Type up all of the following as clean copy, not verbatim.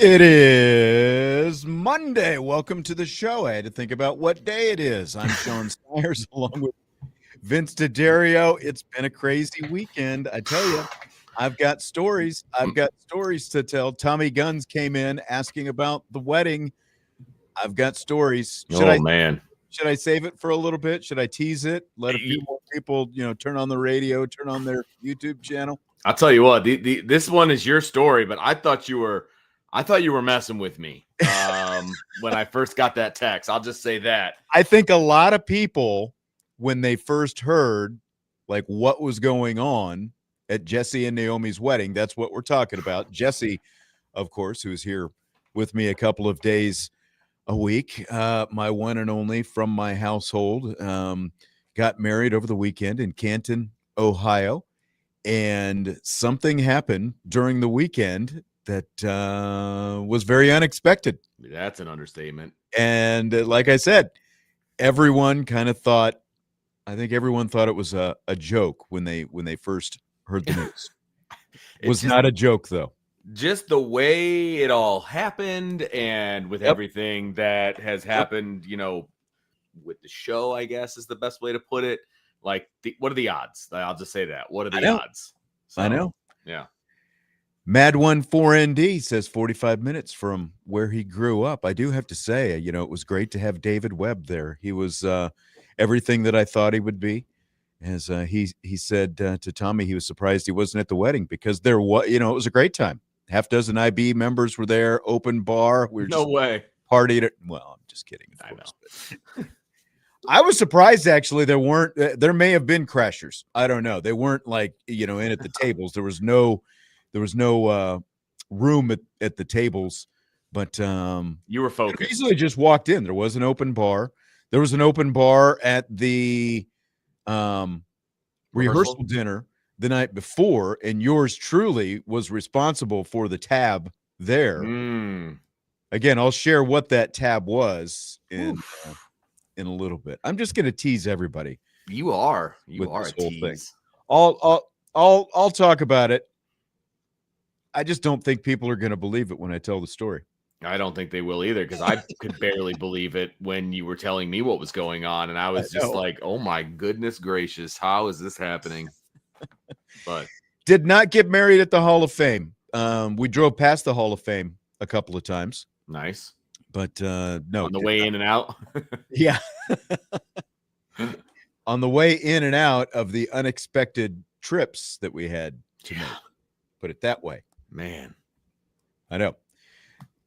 It is Monday. Welcome to the show. I had to think about what day it is. I'm Sean Stiers along with Vince D'Addario. It's been a crazy weekend. I tell you, I've got stories. I've got stories to tell. Tommy Guns came in asking about the wedding. I've got stories. Man. Should I save it for a little bit? Should I tease it? Let a few more people, turn on the radio, turn on their YouTube channel? I'll tell you what, this one is your story, but I thought you were messing with me when I first got that text. I'll just say that. I think a lot of people, when they first heard like what was going on at Jesse and Naomi's wedding, that's what we're talking about. Jesse, of course, who's here with me a couple of days a week, my one and only from my household, got married over the weekend in Canton, Ohio, and something happened during the weekend that was very unexpected. That's an understatement. And like I said, everyone kind of thought, I think everyone thought it was a joke when they first heard the news. It was not a joke, though. Just the way it all happened, and with everything that has happened, with the show, I guess is the best way to put it. Like, what are the odds? I'll just say that. What are the odds? So, I know. Yeah. Mad14ND says 45 minutes from where he grew up. I do have to say, it was great to have David Webb there. He was everything that I thought he would be. As he said to Tommy, he was surprised he wasn't at the wedding because there was, it was a great time. Half dozen IB members were there, open bar. We were no way partied it. Well, I'm just kidding. Of course, but I was surprised actually. There may have been crashers. I don't know. They weren't like in at the tables. There was no room at the tables, but you were focused. Easily just walked in. There was an open bar. There was an open bar at the rehearsal dinner the night before, and yours truly was responsible for the tab there. Again, I'll share what that tab was in a little bit. I'm just going to tease everybody. You are a tease. I'll talk about it. I just don't think people are going to believe it when I tell the story. I don't think they will either, because I could barely believe it when you were telling me what was going on, and I was just like, oh my goodness gracious, how is this happening? But did not get married at the Hall of Fame. We drove past the Hall of Fame a couple of times. Nice. But no. On the way in and out? Yeah. On the way in and out of the unexpected trips that we had to make. Put it that way. Man. I know.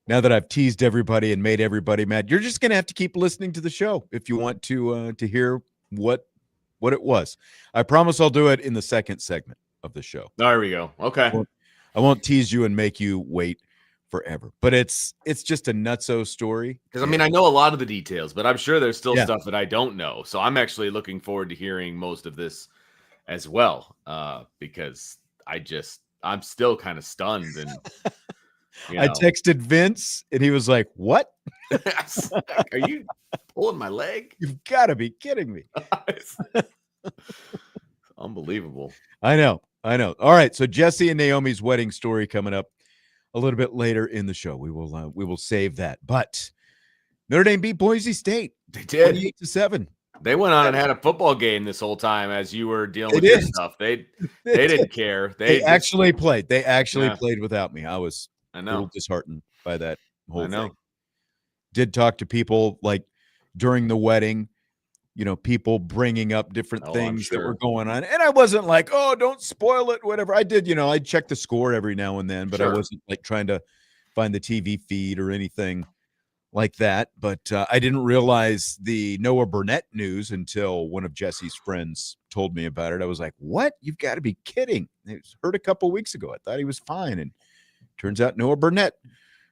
Now that I've teased everybody and made everybody mad, you're just going to have to keep listening to the show if you want to hear what it was. I promise I'll do it in the second segment of the show. There we go. Okay. I won't tease you and make you wait forever. But it's just a nutso story. Because, I know a lot of the details, but I'm sure there's still stuff that I don't know. So I'm actually looking forward to hearing most of this as well, because I'm still kind of stunned. And I texted Vince, and he was like, what? Are you pulling my leg? You've got to be kidding me. Unbelievable. I know. All right, so Jesse and Naomi's wedding story coming up a little bit later in the show. We will save that. But Notre Dame beat Boise State. They did 28-7. They went on and had a football game this whole time as you were dealing with your stuff. They didn't care. They actually played. They actually played without me. I was a little disheartened by that whole thing. Did talk to people like during the wedding, people bringing up different things that were going on. And I wasn't like, oh, don't spoil it, whatever. I did, I'd check the score every now and then, but I wasn't like trying to find the TV feed or anything like that. But I didn't realize the Noah Burnett news until one of Jesse's friends told me about it. I was like, what? You've got to be kidding. He was hurt a couple weeks ago. I thought he was fine. And turns out Noah Burnett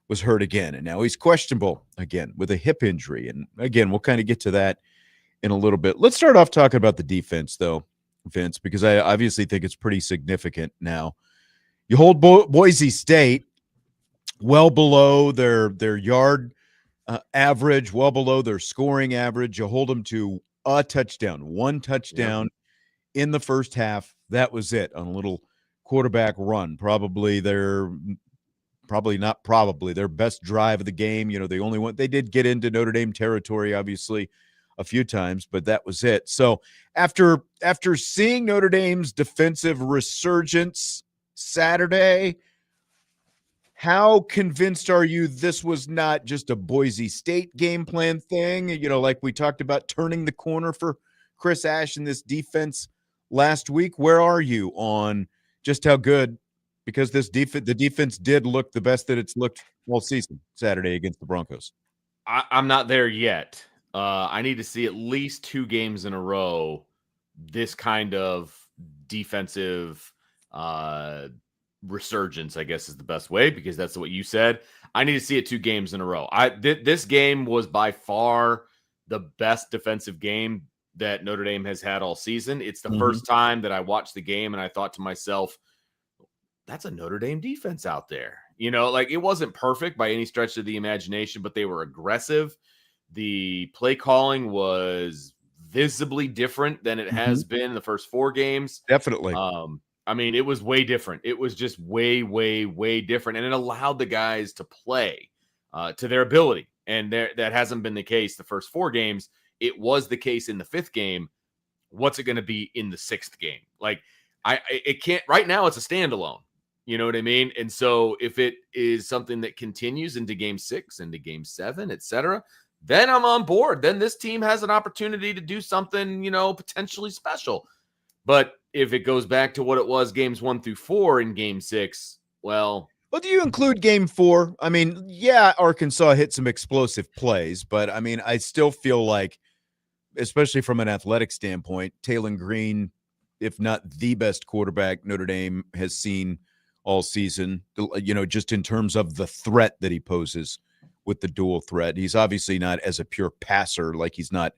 was hurt again. And now he's questionable again with a hip injury. And again, we'll kind of get to that in a little bit. Let's start off talking about the defense, though, Vince, because I obviously think it's pretty significant now. You hold Boise State well below their yard average, well below their scoring average. You hold them to a touchdown, one touchdown in the first half. That was it on a little quarterback run. Probably their best drive of the game. They did get into Notre Dame territory, obviously, a few times, but that was it. So after seeing Notre Dame's defensive resurgence Saturday, how convinced are you this was not just a Boise State game plan thing? Like we talked about turning the corner for Chris Ash and this defense last week. Where are you on just how good? Because the defense did look the best that it's looked all season Saturday against the Broncos. I'm not there yet. I need to see at least 2 games in a row this kind of defensive resurgence, I guess is the best way, because that's what you said. I need to see it 2 games in a row. This game was by far the best defensive game that Notre Dame has had all season. It's the first time that I watched the game and I thought to myself, that's a Notre Dame defense out there. Like it wasn't perfect by any stretch of the imagination, but they were aggressive. The play calling was visibly different than it has been in the first 4 games. Definitely. It was way different. It was just way, way, way different. And it allowed the guys to play to their ability. And that hasn't been the case the first 4 games. It was the case in the 5th game. What's it going to be in the 6th game? Like it can't right now. It's a standalone. You know what I mean? And so if it is something that continues into game 6, into game 7, etc., then I'm on board. Then this team has an opportunity to do something, potentially special. But if it goes back to what it was games 1 through 4 in game 6, well, do you include game 4? Yeah, Arkansas hit some explosive plays, but I still feel like, especially from an athletic standpoint, Taylor Green, if not the best quarterback Notre Dame has seen all season, just in terms of the threat that he poses with the dual threat. He's obviously not as a pure passer, like he's not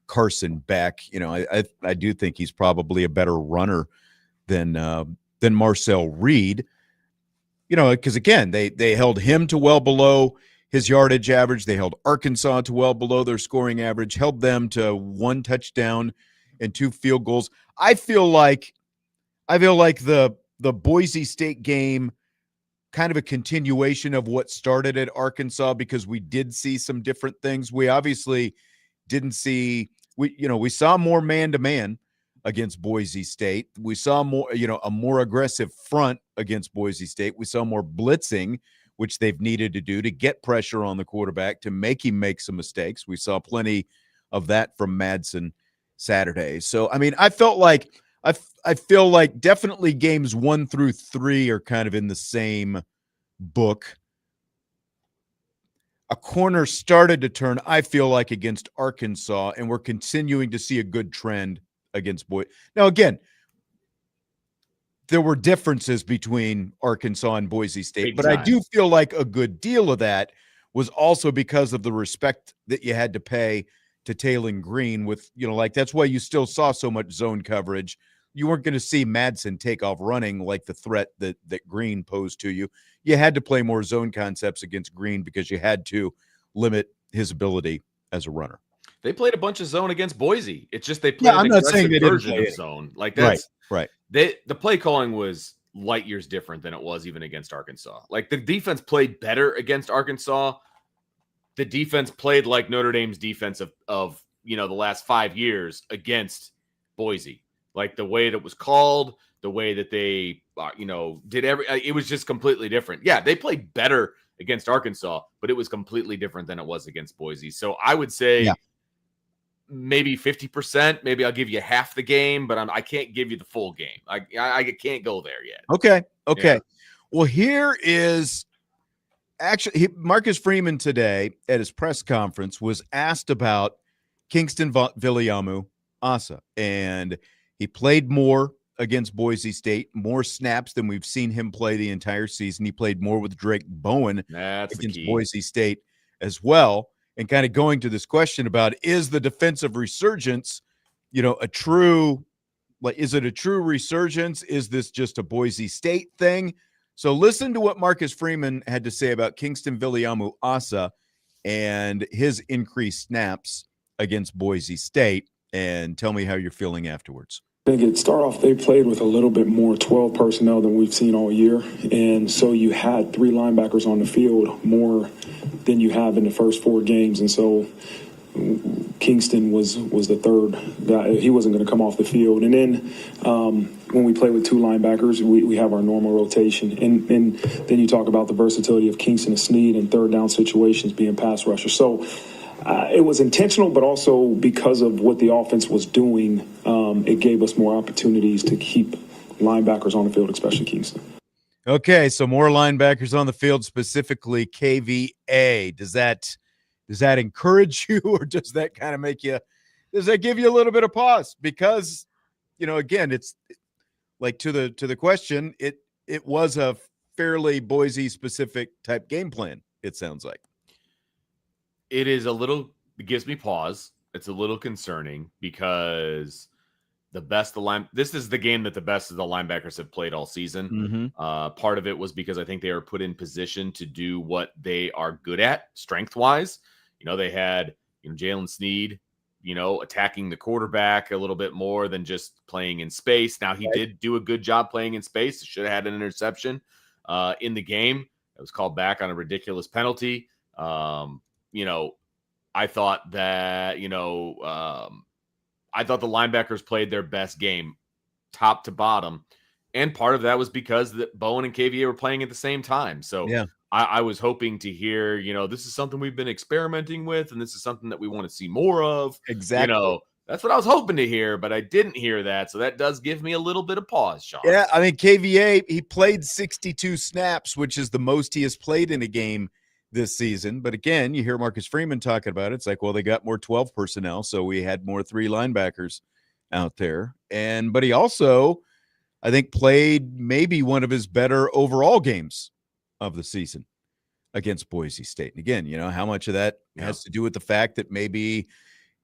Carson Beck. I do think he's probably a better runner than Marcel Reed, because again, they held him to well below his yardage average. They held Arkansas to well below their scoring average, held them to 1 touchdown and 2 field goals. I feel like the Boise State game, kind of a continuation of what started at Arkansas, because we did see some different things. We obviously didn't see, we saw more man-to-man against Boise State. We saw more, a more aggressive front against Boise State. We saw more blitzing, which they've needed to do to get pressure on the quarterback, to make him make some mistakes. We saw plenty of that from Madsen Saturday. So, I feel like definitely games 1 through 3 are kind of in the same book. A corner started to turn, I feel like, against Arkansas, and we're continuing to see a good trend against Boise. Now, again, there were differences between Arkansas and Boise State, but I do feel like a good deal of that was also because of the respect that you had to pay to Taylor Green with, that's why you still saw so much zone coverage. You weren't going to see Madsen take off running like the threat that Green posed to you. You had to play more zone concepts against Green because you had to limit his ability as a runner. They played a bunch of zone against Boise. It's just they played an aggressive version of zone. Like that's right. The play calling was light years different than it was even against Arkansas. Like the defense played better against Arkansas. The defense played like Notre Dame's defense of the last 5 years against Boise. Like the way that was called, the way that they, did it was just completely different. Yeah, they played better against Arkansas, but it was completely different than it was against Boise. So I would say maybe 50%. Maybe I'll give you half the game, but I can't give you the full game. I can't go there yet. Okay. Yeah. Well, here is actually Marcus Freeman today at his press conference was asked about Kingston Viliamu Asa, and he played more against Boise State, more snaps than we've seen him play the entire season. He played more with Drake Bowen against Boise State as well. And kind of going to this question about, is the defensive resurgence, a true, is it a true resurgence? Is this just a Boise State thing? So listen to what Marcus Freeman had to say about Kingston Viliamu Asa and his increased snaps against Boise State, and tell me how you're feeling afterwards. I think it started off, they played with a little bit more 12 personnel than we've seen all year. And so you had 3 linebackers on the field more than you have in the first 4 games. And so Kingston was the third guy. He wasn't going to come off the field. And then when we play with 2 linebackers, we have our normal rotation. And then you talk about the versatility of Kingston and Snead in third down situations being pass rushers. So it was intentional, but also because of what the offense was doing, it gave us more opportunities to keep linebackers on the field, especially Kingston. Okay, so more linebackers on the field, specifically KVA. Does that encourage you, or does that kind of does that give you a little bit of pause? Because, again, it's like to the question, it was a fairly Boise specific type game plan, it sounds like. It gives me pause. It's a little concerning because this is the game that the best of the linebackers have played all season. Mm-hmm. Part of it was because I think they were put in position to do what they are good at strength wise. They had, Jalen Snead, attacking the quarterback a little bit more than just playing in space. Now he did do a good job playing in space. Should have had an interception in the game. It was called back on a ridiculous penalty. I thought that, I thought the linebackers played their best game top to bottom. And part of that was because Bowen and KVA were playing at the same time. So yeah. I was hoping to hear, this is something we've been experimenting with, and this is something that we want to see more of. Exactly. That's what I was hoping to hear, but I didn't hear that. So that does give me a little bit of pause, Sean. Yeah, I mean, KVA, he played 62 snaps, which is the most he has played in a game this season. But again, you hear Marcus Freeman talking about it. It's like, well, they got more 12 personnel, so we had more 3 linebackers out there. But he also, I think, played maybe one of his better overall games of the season against Boise State. And again, how much of that has to do with the fact that maybe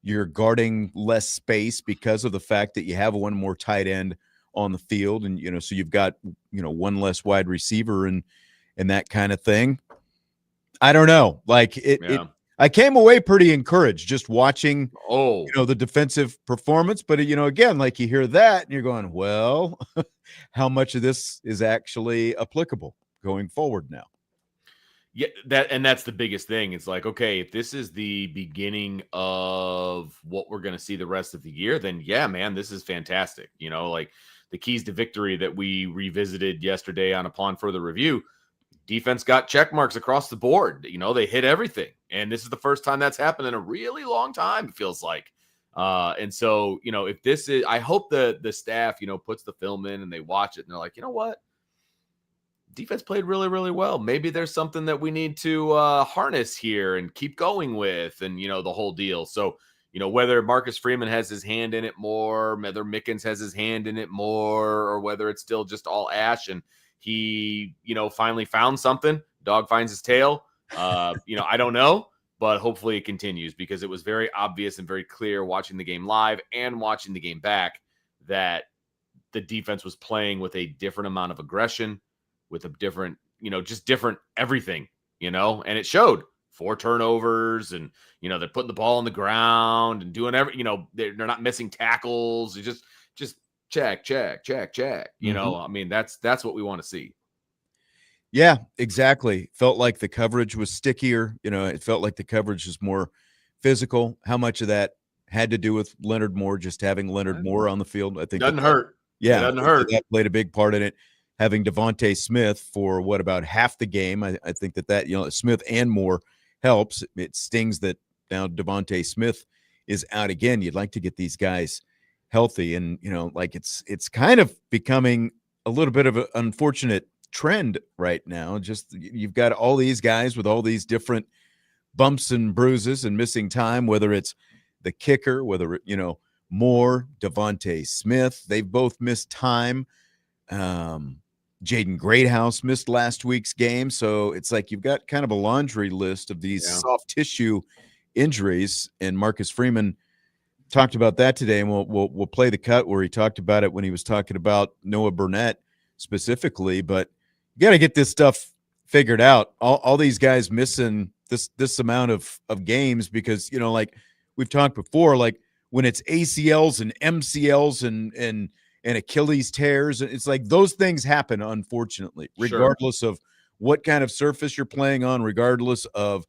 you're guarding less space because of the fact that you have one more tight end on the field, and so you've got one less wide receiver and that kind of thing. I don't know. Like I came away pretty encouraged just watching the defensive performance, but again, like you hear that and you're going, well, how much of this is actually applicable going forward now? Yeah, that's the biggest thing. It's like, okay, if this is the beginning of what we're going to see the rest of the year, then yeah, man, this is fantastic. Like the keys to victory that we revisited yesterday upon further review, defense got check marks across the board. They hit everything. And this is the first time that's happened in a really long time, it feels like. And so, if this is, I hope the staff, puts the film in and they watch it and they're like, you know what? Defense played really, really well. Maybe there's something that we need to harness here and keep going with, and the whole deal. So, whether Marcus Freeman has his hand in it more, whether Mickens has his hand in it more, or whether it's still just all Ash and he, finally found something. Dog finds his tail. I don't know, but hopefully it continues, because it was very obvious and very clear watching the game live and watching the game back that the defense was playing with a different amount of aggression, with a different, just different everything, and it showed. 4 turnovers, and, they're putting the ball on the ground and doing they're not missing tackles. It's just check. I mean, that's what we want to see. Yeah, exactly. Felt like the coverage was stickier. It felt like the coverage was more physical. How much of that had to do with Leonard Moore, just having Leonard Moore on the field? I think doesn't hurt. Yeah, it doesn't hurt. That played a big part in it. Having Devontae Smith for about half the game, I think that Smith and Moore helps. It stings that now Devontae Smith is out again. You'd like to get these guys healthy, and like it's kind of becoming a little bit of an unfortunate trend right now. Just you've got all these guys with all these different bumps and bruises and missing time, whether it's the kicker, whether Moore, Devontae Smith, they've both missed time. Jaden Greathouse missed last week's game. So it's like you've got kind of a laundry list of these soft tissue injuries. And Marcus Freeman talked about that today, and we'll play the cut where he talked about it when he was talking about Noah Burnett specifically. But you got to get this stuff figured out. All these guys missing this amount of games, because like we've talked before, like when it's ACLs and MCLs and Achilles tears. It's like those things happen, unfortunately, regardless of what kind of surface you're playing on, regardless of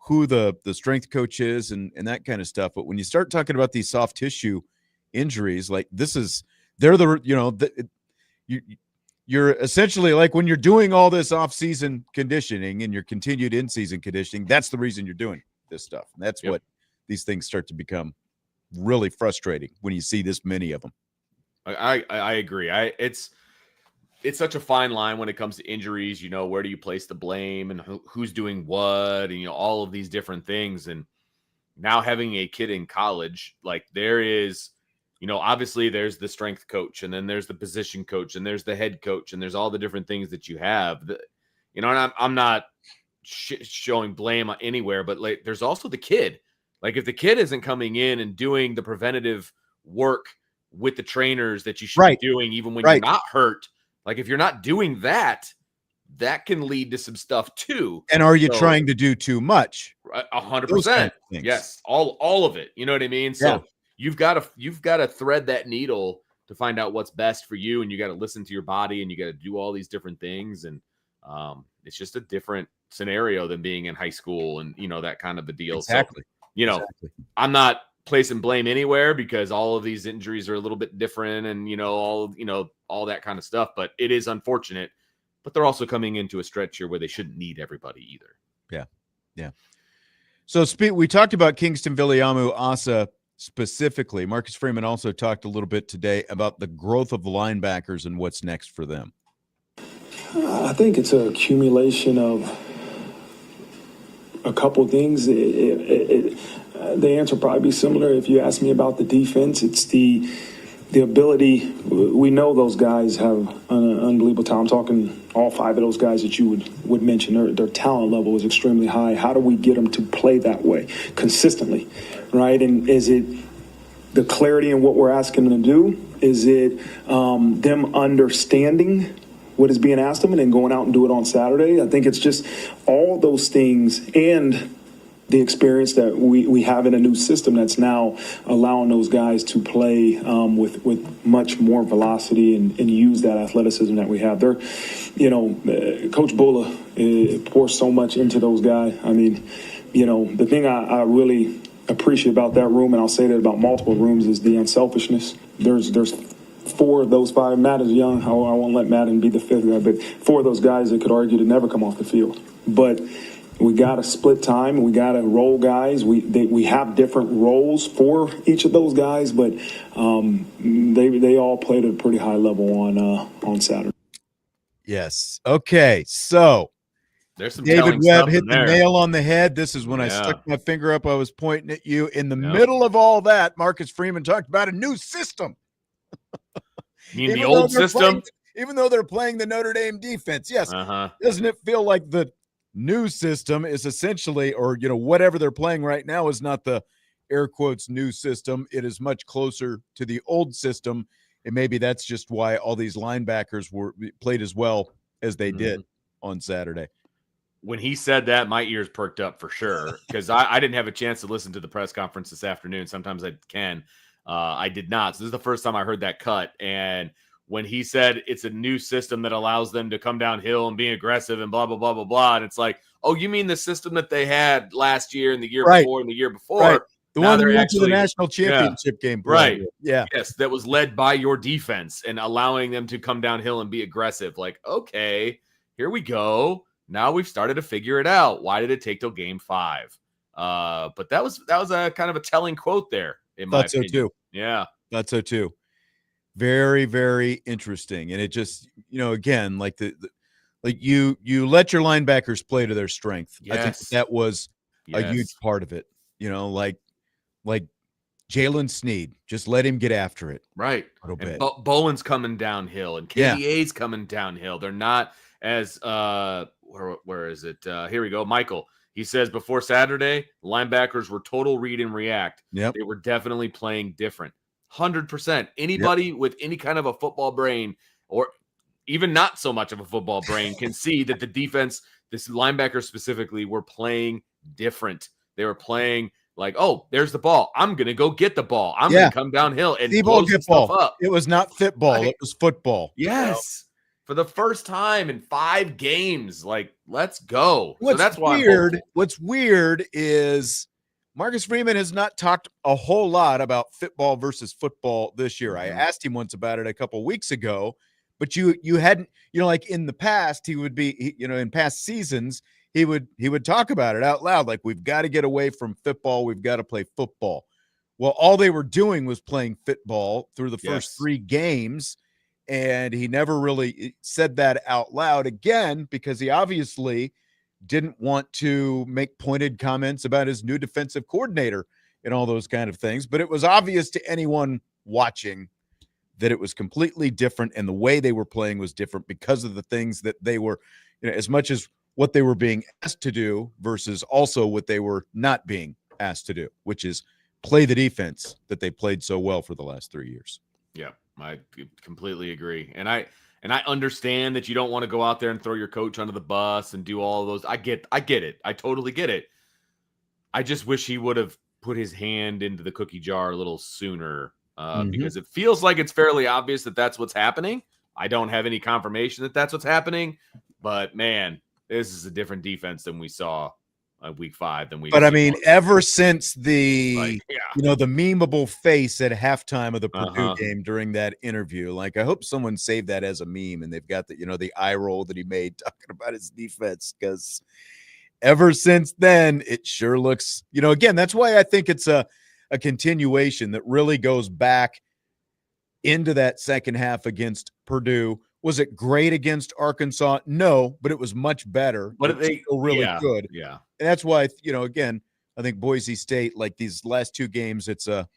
who the strength coach is and that kind of stuff. But when you start talking about these soft tissue injuries, like you're essentially like when you're doing all this off-season conditioning and your continued in-season conditioning, that's the reason you're doing this stuff. And that's what these things start to become really frustrating when you see this many of them. I agree. It's such a fine line when it comes to injuries. Where do you place the blame and who's doing what, and all of these different things. And now having a kid in college, like there is, obviously there's the strength coach, and then there's the position coach, and there's the head coach, and there's all the different things that you have. And I'm not showing blame anywhere, but like there's also the kid. Like if the kid isn't coming in and doing the preventative work with the trainers that you should be doing, even when you're not hurt, like if you're not doing that, that can lead to some stuff too. And are you trying to do too much? 100%. Yes. All of it. You know what I mean? So you've got to thread that needle to find out what's best for you. And you got to listen to your body, and you got to do all these different things. And it's just a different scenario than being in high school and, that kind of a deal. Exactly. So, I'm not placing blame anywhere because all of these injuries are a little bit different and, all that kind of stuff, but it is unfortunate, but they're also coming into a stretch here where they shouldn't need everybody either. Yeah. Yeah. So we talked about Kingston Viliamu Asa specifically. Marcus Freeman also talked a little bit today about the growth of the linebackers and what's next for them. I think it's an accumulation of a couple things. The answer will probably be similar. If you ask me about the defense, it's the ability. We know those guys have an unbelievable talent. I'm talking all five of those guys that you would mention. Their talent level is extremely high. How do we get them to play that way consistently, right? And is it the clarity in what we're asking them to do? Is it them understanding what is being asked of them and then going out and do it on Saturday? I think it's just all those things and the experience that we have in a new system that's now allowing those guys to play with much more velocity and use that athleticism that we have. They're, Coach Bulla pours so much into those guys. I mean, the thing I really appreciate about that room, and I'll say that about multiple rooms, is the unselfishness. There's four of those five. Matt is young. I won't let Madden be the fifth guy, but four of those guys that could argue to never come off the field. But we got to split time. We got to roll guys. We have different roles for each of those guys, but they all played at a pretty high level on Saturday. Yes. Okay. So there's some David Webb hit the nail on the head. This is when I stuck my finger up. I was pointing at you. In the middle of all that, Marcus Freeman talked about a new system. You mean the old system? Even though they're playing the Notre Dame defense. Yes. Doesn't it feel like the new system is essentially, or, whatever they're playing right now is not the air quotes new system. It is much closer to the old system. And maybe that's just why all these linebackers were played as well as they did on Saturday. When he said that, my ears perked up for sure, because I didn't have a chance to listen to the press conference this afternoon. Sometimes I can. I did not. So this is the first time I heard that cut. And when he said it's a new system that allows them to come downhill and be aggressive and blah, blah, blah, blah, blah. And it's like, oh, you mean the system that they had last year and the year before and the year before? Right. The one that went to the national championship game. Right. Yeah. Yes. That was led by your defense and allowing them to come downhill and be aggressive. Like, okay, here we go. Now we've started to figure it out. Why did it take till game 5? But that was a kind of a telling quote there. In my opinion. So too. Yeah. Thought so too. Very, very interesting. And it just, again, like like you let your linebackers play to their strength. Yes. I think that was a huge part of it. Like Jalen Sneed, just let him get after it. Right. A little bit. Bowen's coming downhill and KDA's coming downhill. They're not as where is it? Here we go. Michael. He says before Saturday, linebackers were total read and react. Yep. They were definitely playing different. 100%. Anybody with any kind of a football brain, or even not so much of a football brain, can see that the defense, this linebacker specifically, were playing different. They were playing Like, oh, there's the ball. I'm going to go get the ball. I'm going to come downhill and blow some stuff up. It was not fitball. It was football. Yes. For the first time in 5 games. Like, let's go. What's so that's why weird. What's weird is Marcus Freeman has not talked a whole lot about football versus football this year. I asked him once about it a couple of weeks ago, but you hadn't, like in the past, he would be, in past seasons, he would talk about it out loud. Like, we've got to get away from football. We've got to play football. Well, all they were doing was playing football through the first 3 games. And he never really said that out loud again, because he obviously didn't want to make pointed comments about his new defensive coordinator and all those kind of things. But it was obvious to anyone watching that it was completely different, and the way they were playing was different because of the things that they were, as much as what they were being asked to do versus also what they were not being asked to do, which is play the defense that they played so well for the last 3 years. Yeah, I completely agree. And I understand that you don't want to go out there and throw your coach under the bus and do all of those. I get it. I totally get it. I just wish he would have put his hand into the cookie jar a little sooner, because it feels like it's fairly obvious that that's what's happening. I don't have any confirmation that that's what's happening, but man, this is a different defense than we saw week 5 than we. But I mean, ever since the the memeable face at halftime of the Purdue game during that interview, like, I hope someone saved that as a meme, and they've got the the eye roll that he made talking about his defense, because ever since then it sure looks, again, that's why I think it's a continuation that really goes back into that second half against Purdue. Was it great against Arkansas? No, but it was much better. But they still really good. Yeah. And that's why, again, I think Boise State, like these last 2 games, it's a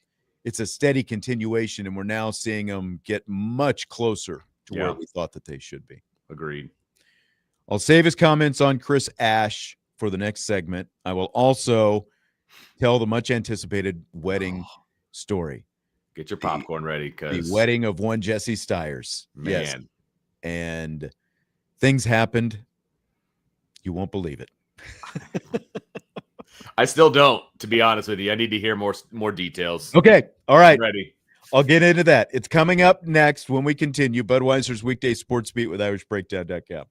steady continuation, and we're now seeing them get much closer to where we thought that they should be. Agreed. I'll save his comments on Chris Ash for the next segment. I will also tell the much anticipated wedding story. Get your popcorn ready, because the wedding of one Jesse Stiers. Man. Yes. And things happened. You won't believe it. I still don't, to be honest with you. I need to hear more details. Okay. All right. I'm ready. I'll get into that. It's coming up next when we continue Budweiser's Weekday Sports Beat with IrishBreakdown.com.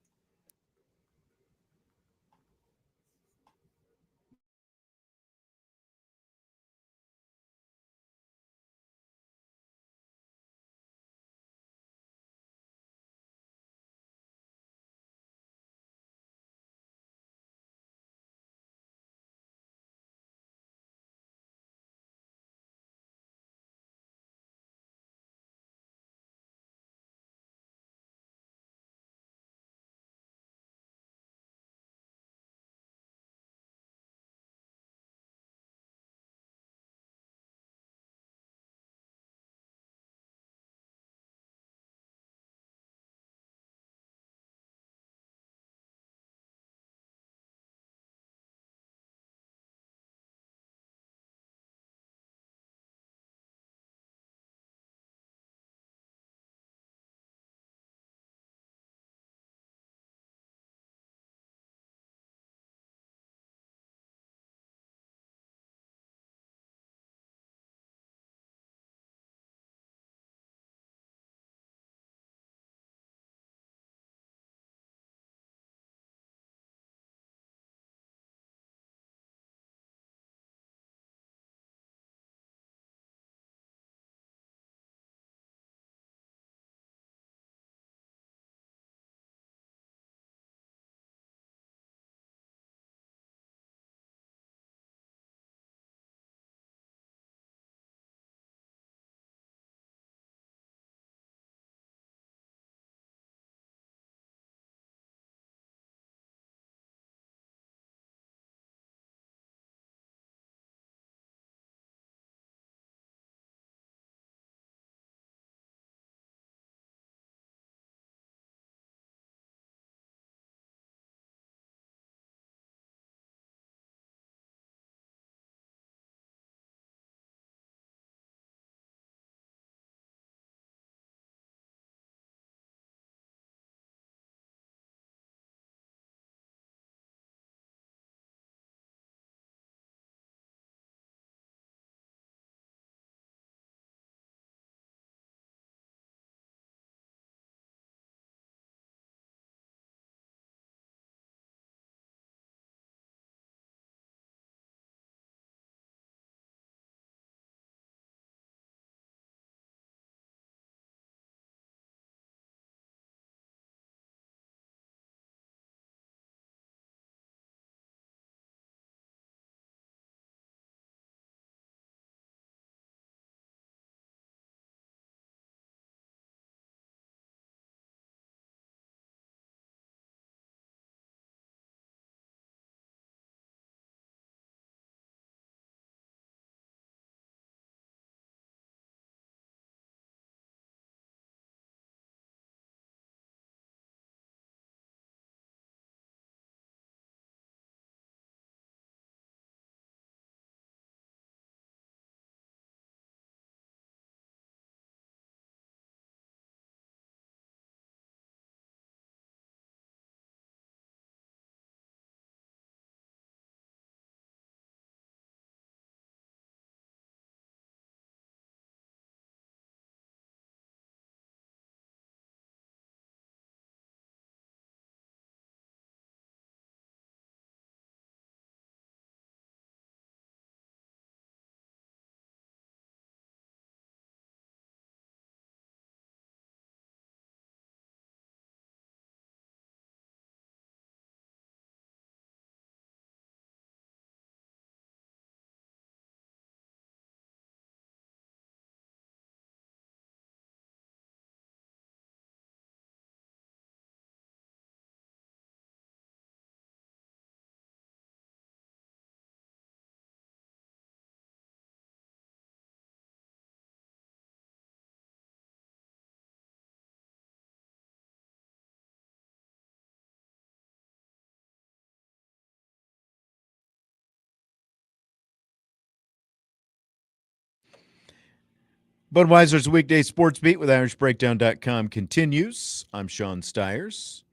Budweiser's Weekday Sports Beat with IrishBreakdown.com continues. I'm Sean Stiers,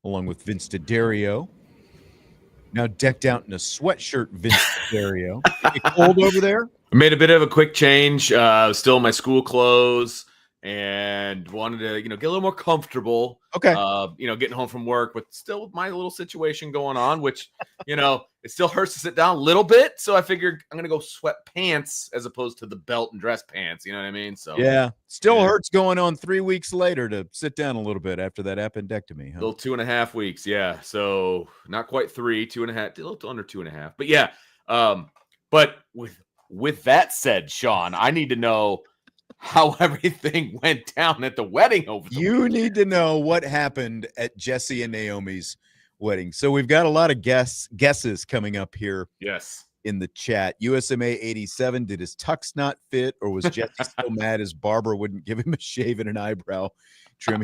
along with Vince D'Addario. Now decked out in a sweatshirt, Vince D'Addario. It cold over there? I made a bit of a quick change. Still in my school clothes and wanted to, get a little more comfortable. Okay. Getting home from work, but still with my little situation going on, which, it still hurts to sit down a little bit. So I figured I'm going to go sweat pants as opposed to the belt and dress pants. You know what I mean? So yeah, still hurts going on 3 weeks later to sit down a little bit after that appendectomy. Huh? Little 2.5 weeks. Yeah. So not quite 3, 2.5, a little under 2.5, but yeah. But with that said, Sean, I need to know how everything went down at the wedding over the weekend. Need to know what happened at Jesse and Naomi's wedding. So we've got a lot of guesses coming up here. Yes. In the chat. USMA 87, did his tux not fit, or was Jesse so mad his barber wouldn't give him a shave and an eyebrow trim?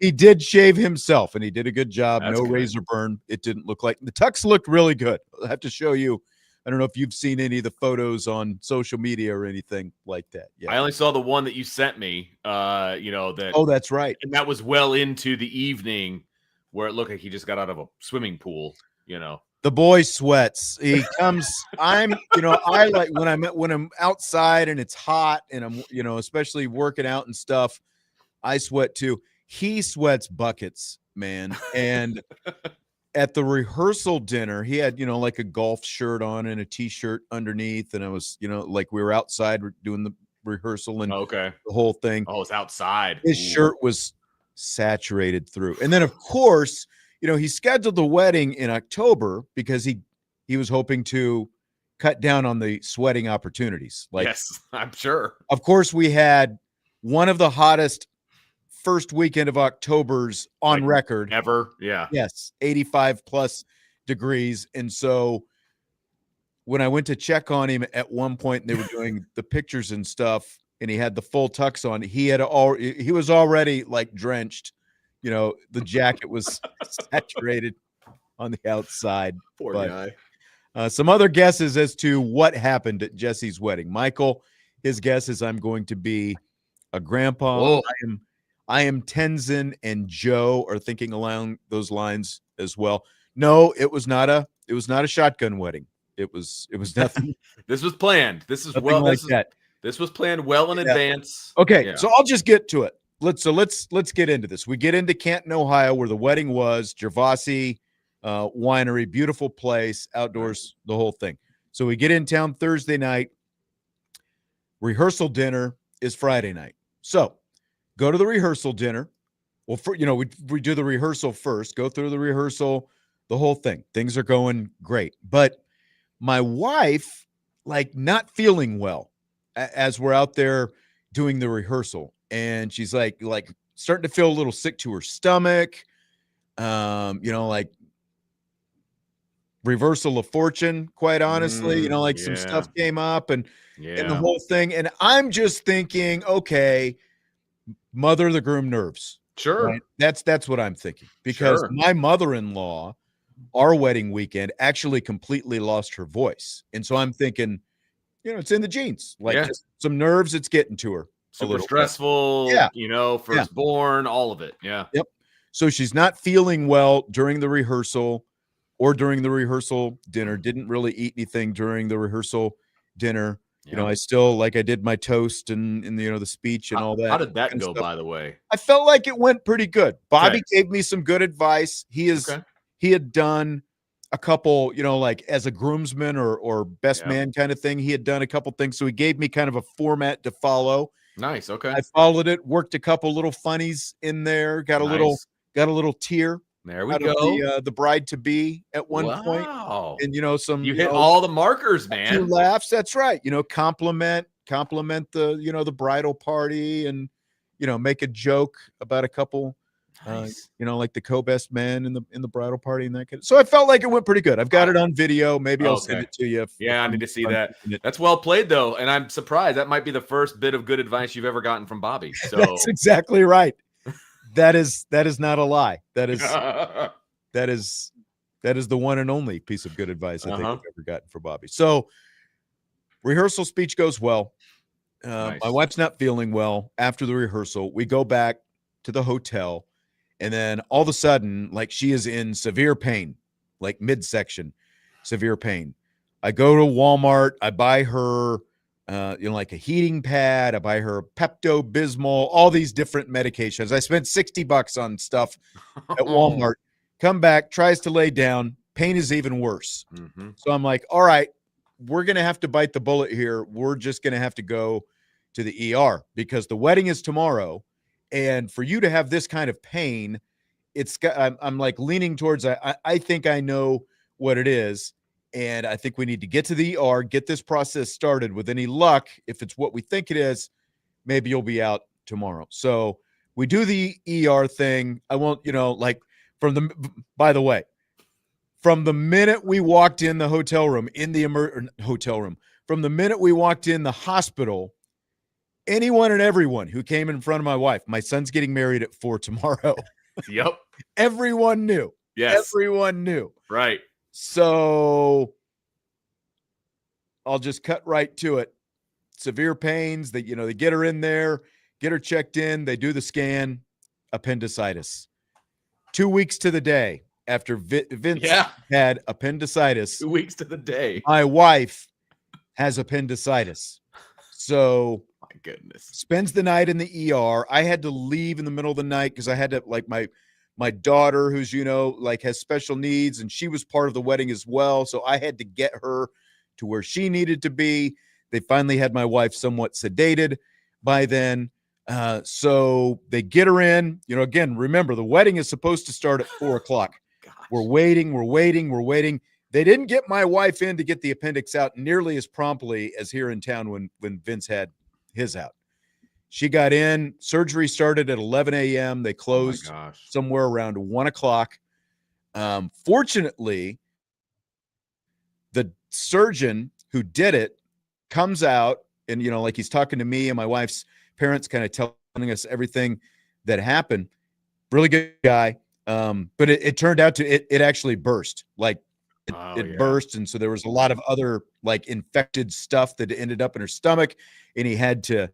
He did shave himself, and he did a good job. That's no good. Razor burn. It didn't look like the tux looked really good. I'll have to show you. I don't know if you've seen any of the photos on social media or anything like that. Yeah, I only saw the one that you sent me. That. Oh, that's right. And that was well into the evening, where it looked like he just got out of a swimming pool. The boy sweats. He comes. I like when I'm outside and it's hot and I'm especially working out and stuff. I sweat too. He sweats buckets, man, and. At the rehearsal dinner, he had, like a golf shirt on and a t-shirt underneath. And I was, like we were outside doing the rehearsal and the whole thing. Oh, it's outside. His shirt was saturated through. And then, of course, he scheduled the wedding in October because he was hoping to cut down on the sweating opportunities. Yes, I'm sure. Of course, we had one of the hottest first weekend of October's on record ever. Yeah. Yes. 85 plus degrees. And so when I went to check on him at one point and they were doing the pictures and stuff and he had the full tux on, he was already like drenched, the jacket was saturated on the outside. Poor guy. Some other guesses as to what happened at Jesse's wedding. Michael, his guess is I'm going to be a grandpa. Whoa. I am Tenzin, and Joe are thinking along those lines as well. No, it was not a shotgun wedding. It was nothing. This was planned. This was This was planned well in advance. Okay, so I'll just get to it. Let's get into this. We get into Canton, Ohio, where the wedding was. Gervasi Winery, beautiful place, outdoors, the whole thing. So we get in town Thursday night. Rehearsal dinner is Friday night. So go to the rehearsal dinner. Well, we do the rehearsal first, go through the rehearsal, the whole thing. Things are going great. But my wife, not feeling well as we're out there doing the rehearsal. And she's like starting to feel a little sick to her stomach. Reversal of fortune, quite honestly. Some stuff came up and the whole thing. And I'm just thinking, okay, mother of the groom nerves. Sure. Right? That's what I'm thinking. Because my mother-in-law, our wedding weekend, actually completely lost her voice. And so I'm thinking, it's in the genes. Just some nerves, it's getting to her. Super stressful, firstborn, all of it. Yeah. Yep. So she's not feeling well during the rehearsal or during the rehearsal dinner. Didn't really eat anything during the rehearsal dinner. Yeah. I still I did my toast and the speech and all that. How did that go, by the way? I felt like it went pretty good. Bobby gave me some good advice. He had done a couple, as a groomsman or best man kind of thing. He had done a couple things. So he gave me kind of a format to follow. Nice. Okay. I followed it, worked a couple little funnies in there, got a little tear. There we go. The bride to be at one point, and you hit all the markers, man. 2 laughs. That's right. Compliment the the bridal party, and make a joke about a couple, nice. Like the co-best men in the bridal party and that kind of. So I felt like it went pretty good. I've got it on video. Maybe I'll send it to you. I need to see that. That's well played though, and I'm surprised that might be the first bit of good advice you've ever gotten from Bobby. So that's exactly right. That is not a lie. That is the one and only piece of good advice I think I've ever gotten for Bobby. So rehearsal speech goes well. Nice. My wife's not feeling well after the rehearsal. We go back to the hotel, and then all of a sudden, like, she is in severe pain, like midsection, severe pain. I go to Walmart. I buy her, like a heating pad. I buy her Pepto-Bismol, all these different medications. I spent $60 on stuff at Walmart. Come back, tries to lay down. Pain is even worse. Mm-hmm. So I'm like, all right, we're going to have to bite the bullet here. We're just going to have to go to the ER because the wedding is tomorrow. And for you to have this kind of pain, I'm like leaning towards, I think I know what it is. And I think we need to get to the ER, get this process started. With any luck, if it's what we think it is, maybe you'll be out tomorrow. So we do the ER thing. I won't, by the way, from the minute we walked in the hotel room, from the minute we walked in the hospital, anyone and everyone who came in front of my wife, my son's getting married at 4 tomorrow. Yep. Everyone knew. Yes. Everyone knew. Right. So I'll just cut right to it. Severe pains that, they get her in there, get her checked in. They do the scan, appendicitis. 2 weeks to the day after Vince had appendicitis. 2 weeks to the day. My wife has appendicitis. So my goodness. Spends the night in the ER. I had to leave in the middle of the night because I had to, like, my daughter, who's, has special needs, and she was part of the wedding as well. So I had to get her to where she needed to be. They finally had my wife somewhat sedated by then. So they get her in, again, remember the wedding is supposed to start at 4:00. We're waiting. They didn't get my wife in to get the appendix out nearly as promptly as here in town when Vince had his out. She got in. Surgery started at 11 a.m. They closed somewhere around 1:00. Fortunately, the surgeon who did it comes out and, like he's talking to me and my wife's parents, kind of telling us everything that happened. Really good guy. But it turned out it actually burst. Like it burst. And so there was a lot of other like infected stuff that ended up in her stomach, and he had to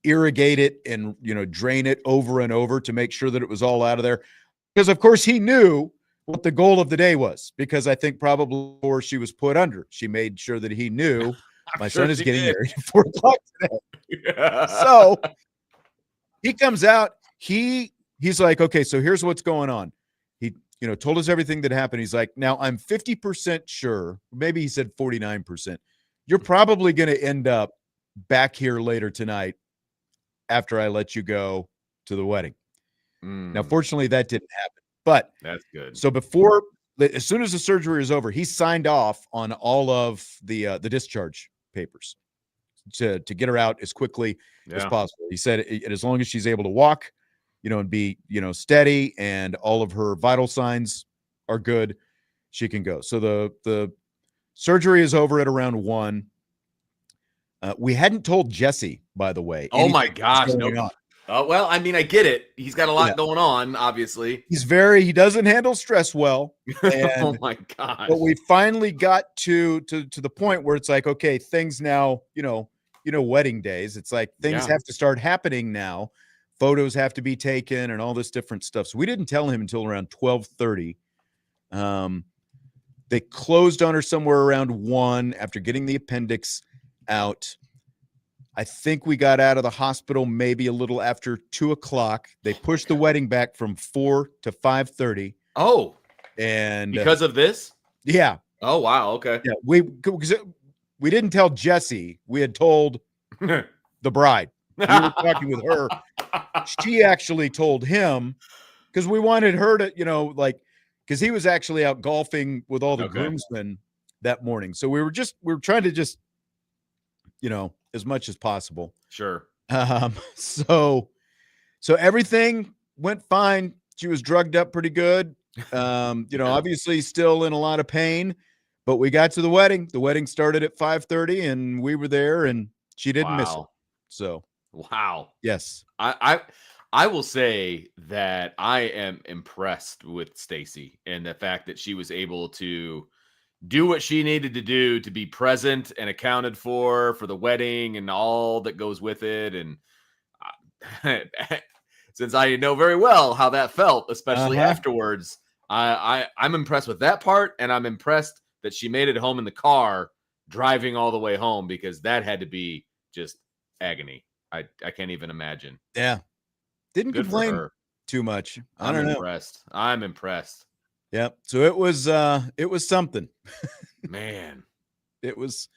irrigate it and, drain it over and over to make sure that it was all out of there. Because of course he knew what the goal of the day was, because I think probably before she was put under, she made sure that he knew my son is getting married at 4:00 today. Yeah. So he comes out, he's like, okay, so here's what's going on. He, told us everything that happened. He's like, now I'm 50% sure, maybe he said 49%. You're probably going to end up back here later tonight after I let you go to the wedding. Now, fortunately, that didn't happen, but that's good. So as soon as the surgery is over, he signed off on all of the discharge papers to get her out as quickly as possible. He said, as long as she's able to walk, and be, steady, and all of her vital signs are good, she can go. So the surgery is over at around 1:00. We hadn't told Jesse, by the way. Oh my gosh. No. Well, I mean, I get it. He's got a lot going on, obviously. He doesn't handle stress well. And, oh my gosh. But we finally got to the point where it's like, okay, things now, wedding days. It's like things have to start happening now. Photos have to be taken and all this different stuff. So we didn't tell him until around 12:30. They closed on her somewhere around 1:00 after getting the appendix out. I think we got out of the hospital maybe a little after 2:00. They pushed the wedding back from 4 to 5:30. Oh, and because of this? Yeah. Oh, wow. Okay. Yeah. We didn't tell Jesse. We had told the bride. We were talking with her. She actually told him, because we wanted her to, because he was actually out golfing with all the groomsmen that morning. So we were trying to just, as much as possible. Sure. So everything went fine. She was drugged up pretty good. Obviously still in a lot of pain, but we got to the wedding. The wedding started at 5:30 and we were there, and she didn't miss it. So, wow. Yes. I will say that I am impressed with Stacy and the fact that she was able to, do what she needed to do to be present and accounted for the wedding and all that goes with it. And since I know very well how that felt, especially afterwards, I'm impressed with that part, and I'm impressed that she made it home in the car, driving all the way home, because that had to be just agony. I can't even imagine. Yeah, didn't complain too much. I'm impressed. Yeah, so it was something. Man, it was.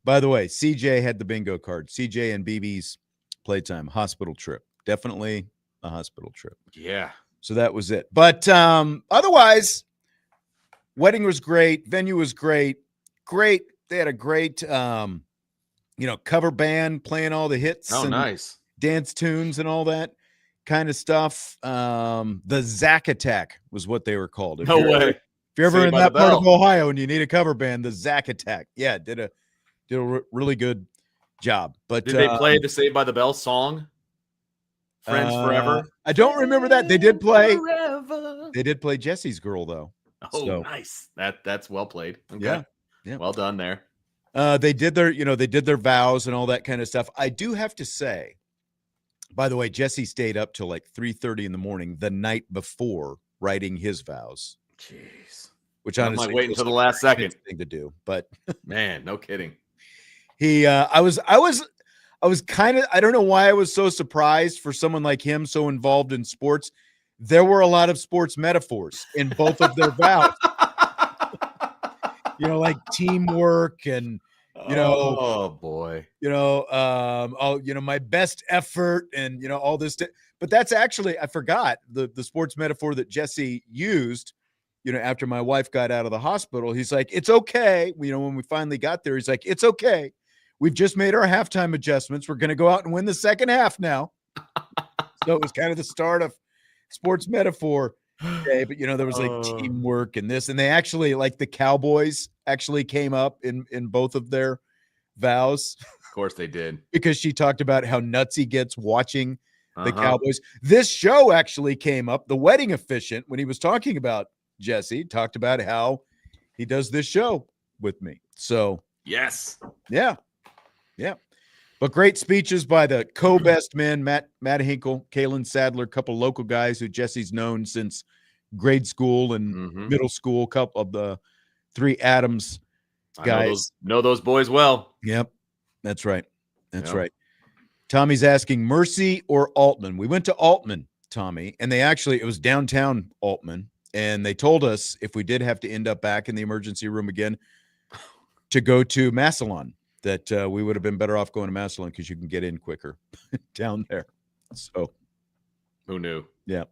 By the way, CJ had the bingo card. CJ and BB's playtime hospital trip. Definitely a hospital trip. Yeah. So that was it. But otherwise, wedding was great. Venue was great. Great. They had a great, cover band playing all the hits. Oh, and nice. Dance tunes and all that kind of stuff. The Zack Attack was what they were called. No way. If you're ever in that part of Ohio and you need a cover band, the Zack Attack. Yeah, did a really good job. But did they play the Saved by the Bell song? Friends Forever. I don't remember that. They did play. Forever. They did play Jesse's Girl though. Oh, so, nice. That's well played. Okay. Yeah. Well done there. They did their vows and all that kind of stuff. I do have to say, by the way, Jesse stayed up till like 3:30 in the morning the night before writing his vows. Jeez. Which honestly, I'm like waiting until the last second thing to do. But man, no kidding. I was kind of, I don't know why I was so surprised for someone like him, so involved in sports. There were a lot of sports metaphors in both of their vows. Like teamwork and, oh boy, my best effort and, all this. But that's actually, I forgot the sports metaphor that Jesse used, after my wife got out of the hospital. He's like, it's okay. When we finally got there, he's like, it's okay. We've just made our halftime adjustments. We're going to go out and win the second half now. So it was kind of the start of sports metaphor day, but there was like teamwork and this, and they actually, like, the Cowboys actually came up in both of their vows. Of course they did. Because she talked about how nuts he gets watching the Cowboys. This show actually came up. The wedding officiant, when he was talking about Jesse, talked about how he does this show with me. So yes. Yeah. But great speeches by the co-best men, Matt Hinkle, Kalen Sadler, a couple local guys who Jesse's known since grade school and middle school, couple of the three Adams guys. Know those boys well. Yep. That's right. Right. Tommy's asking Mercy or Altman. We went to Altman, Tommy, and it was downtown Altman. And they told us if we did have to end up back in the emergency room again to go to Massillon, that we would have been better off going to Massillon because you can get in quicker down there. So who knew? Yeah.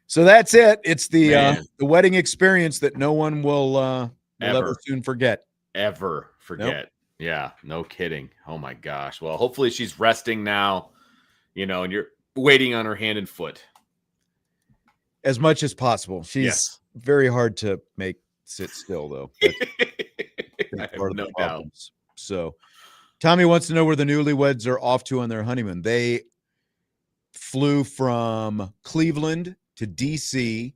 So that's it. It's the wedding experience that no one will ever soon forget. Ever forget. Nope. Yeah, no kidding. Oh my gosh. Well, hopefully she's resting now, and you're waiting on her hand and foot. As much as possible. She's very hard to make sit still, though. That's part of the problems. So Tommy wants to know where the newlyweds are off to on their honeymoon. They flew from Cleveland to DC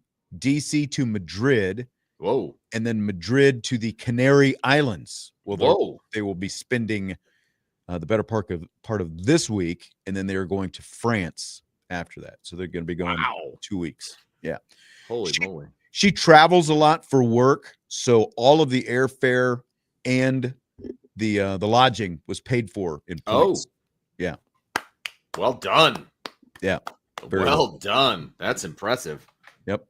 to Madrid. Whoa. And then Madrid to the Canary Islands. Well, they will be spending the better part of this week, and then they're going to France after that. So they're going to be going 2 weeks. Yeah. Holy moly. She travels a lot for work, so all of the airfare and the lodging was paid for in points. Yeah. Well done. Yeah. Well done. That's impressive. Yep.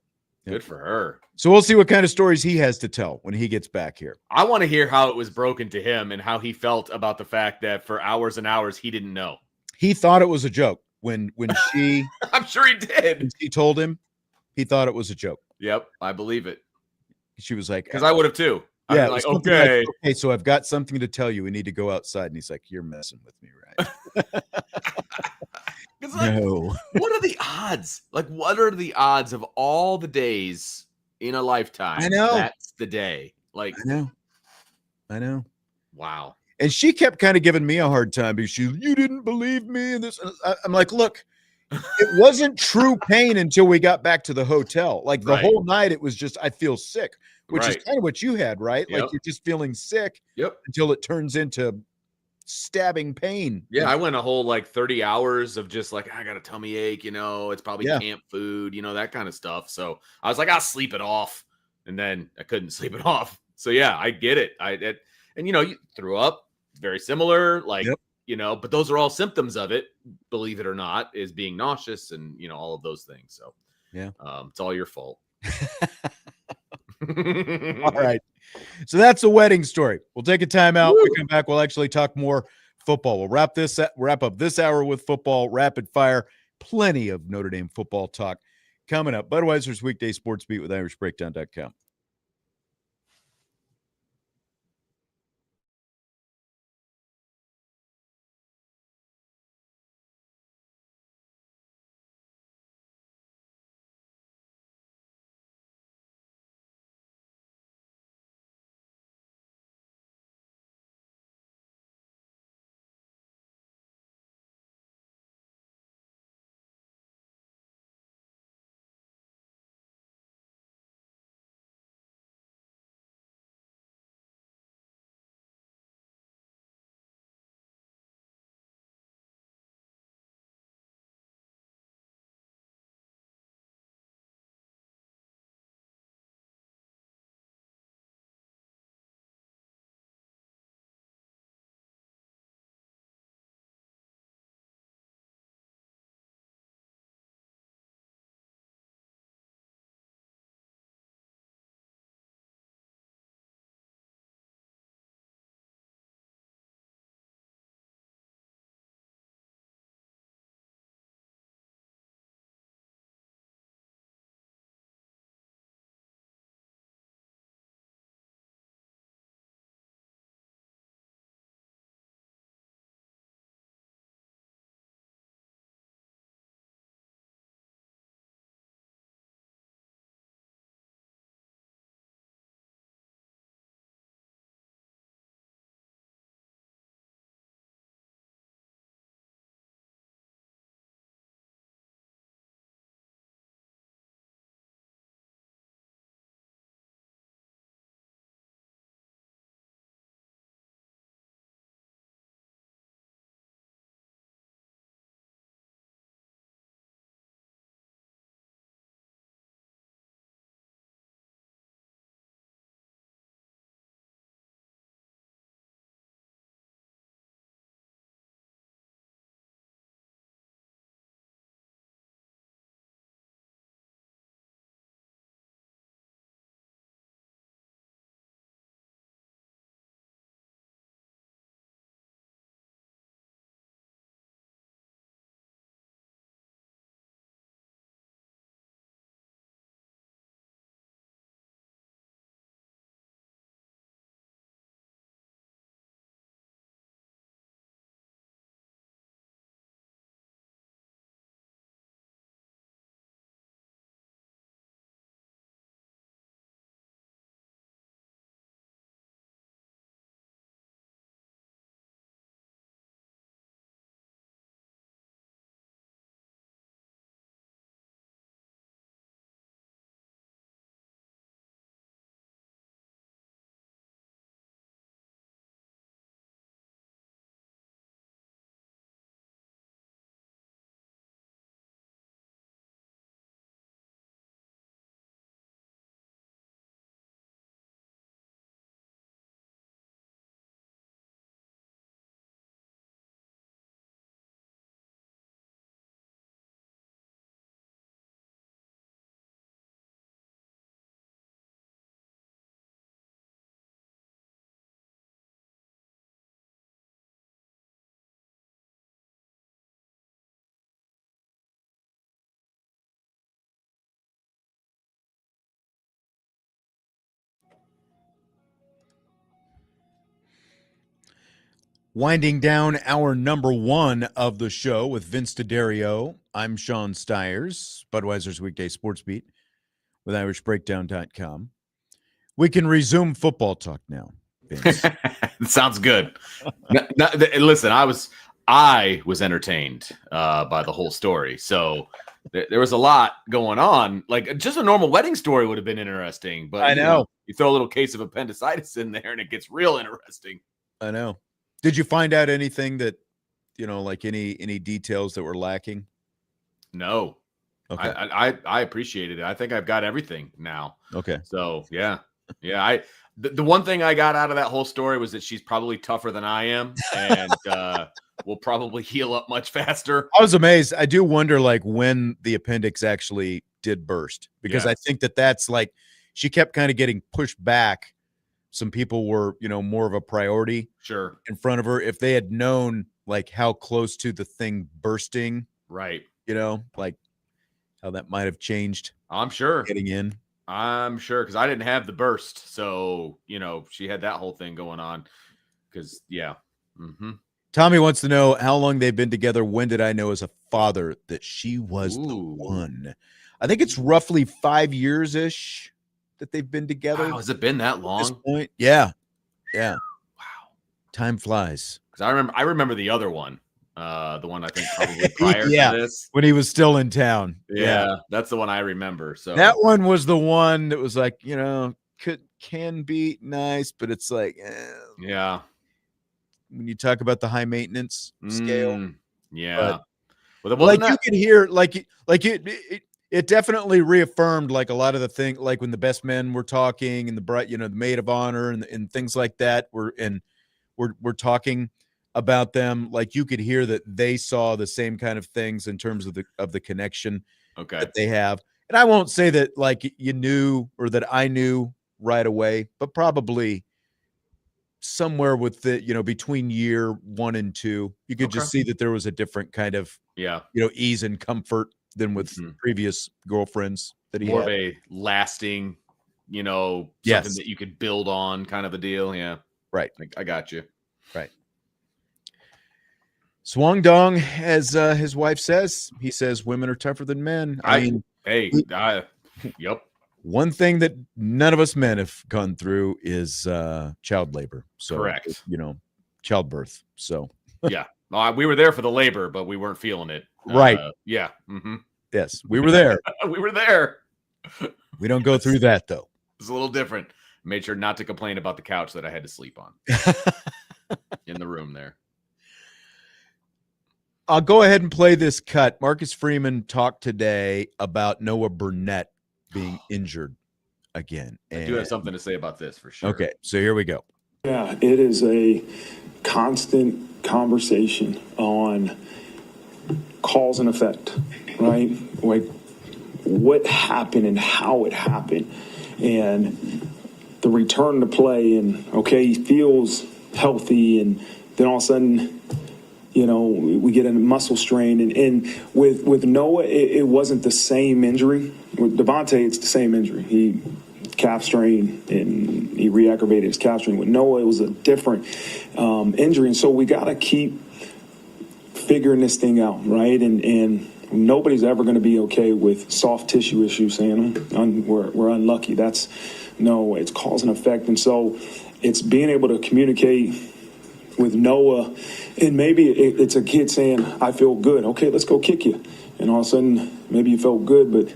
Good for her. So we'll see what kind of stories he has to tell when he gets back here. I want to hear how it was broken to him and how he felt about the fact that for hours and hours he didn't know. He thought it was a joke when she I'm sure he did. When she told him, he thought it was a joke. Yep, I believe it. She was like, because I would have too. Yeah, like, okay. Okay, so I've got something to tell you. We need to go outside. And he's like, you're messing with me, right? No. What are the odds? Like, what are the odds of all the days in a lifetime? I know. That's the day. Like, I know. Wow. And she kept kind of giving me a hard time because you didn't believe me. And this, I'm like, look, it wasn't true pain until we got back to the hotel. Like the whole night, it was just, I feel sick. which is kind of what you had, right? Yep. Like you're just feeling sick Yep. until it turns into stabbing pain. Yeah, I went a whole like 30 hours of just like, I got a tummy ache, it's probably camp food, that kind of stuff. So I was like, I'll sleep it off. And then I couldn't sleep it off. So yeah, I get it. And you threw up, very similar, like, but those are all symptoms of it, believe it or not, is being nauseous and, all of those things. So yeah, it's all your fault. All right. So that's the wedding story. We'll take a time out. We come back. We'll actually talk more football. We'll wrap up this hour with football, rapid fire, plenty of Notre Dame football talk coming up. Budweiser's Weekday Sports Beat with IrishBreakdown.com. Winding down our number one of the show with Vince D'Addario. I'm Sean Stiers, Budweiser's Weekday Sports Beat with IrishBreakdown.com. We can resume football talk now, Vince. Sounds good. Listen, I was entertained by the whole story. So there was a lot going on. Like just a normal wedding story would have been interesting, but I know. You throw a little case of appendicitis in there and it gets real interesting. I know. Did you find out anything that, like any details that were lacking? No. Okay. I appreciated it. I think I've got everything now. Okay. So yeah. The one thing I got out of that whole story was that she's probably tougher than I am and will probably heal up much faster. I was amazed. I do wonder like when the appendix actually did burst, because I think that's like she kept kind of getting pushed back. Some people were, more of a priority in front of her. If they had known like how close to the thing bursting, right, like how that might have changed. I'm sure getting in. I'm sure, because I didn't have the burst. So, she had that whole thing going on. Because, yeah. Mm-hmm. Tommy wants to know how long they've been together. When did I know as a father that she was the one? I think it's roughly 5 years-ish that they've been together. Wow, has it been that long? At this point? Yeah. Yeah. Wow. Time flies. Because I remember the other one. The one I think probably prior to this, when he was still in town. Yeah, that's the one I remember. So that one was the one that was like, can be nice, but it's like, yeah. When you talk about the high maintenance scale, yeah. But like you could hear, like it definitely reaffirmed like a lot of the thing, like when the best men were talking and the maid of honor and things like that we're talking about them, like you could hear that they saw the same kind of things in terms of the connection that they have. And I won't say that like you knew or that I knew right away, but probably somewhere with the, between year 1 and 2, you could just see that there was a different kind of, ease and comfort than with previous girlfriends that he more had. of a lasting, something that you could build on kind of a deal. Yeah. Right. I got you. Right. Swang Dong, as his wife says, he says women are tougher than men. Yep. One thing that none of us men have gone through is child labor. So, correct. Childbirth. So, yeah, we were there for the labor, but we weren't feeling it. Right. Yeah. Mm-hmm. Yes, we were there. We were there. We don't go through that though. It's a little different. Made sure not to complain about the couch that I had to sleep on in the room there. I'll go ahead and play this cut. Marcus Freeman talked today about Noah Burnett being injured again. I do have something to say about this for sure. Okay, so here we go. Yeah, it is a constant conversation on cause and effect, right? Like what happened and how it happened and the return to play, and he feels healthy, and then all of a sudden, we get a muscle strain. And with Noah, it wasn't the same injury. With Devontae, it's the same injury. He calf strain, and he re-aggravated his calf strain. With Noah, it was a different injury. And so we got to keep figuring this thing out, right? And nobody's ever going to be okay with soft tissue issues saying we're unlucky. It's cause and effect. And so it's being able to communicate with Noah, and maybe it's a kid saying, I feel good. Okay, let's go kick you. And all of a sudden, maybe you felt good, but,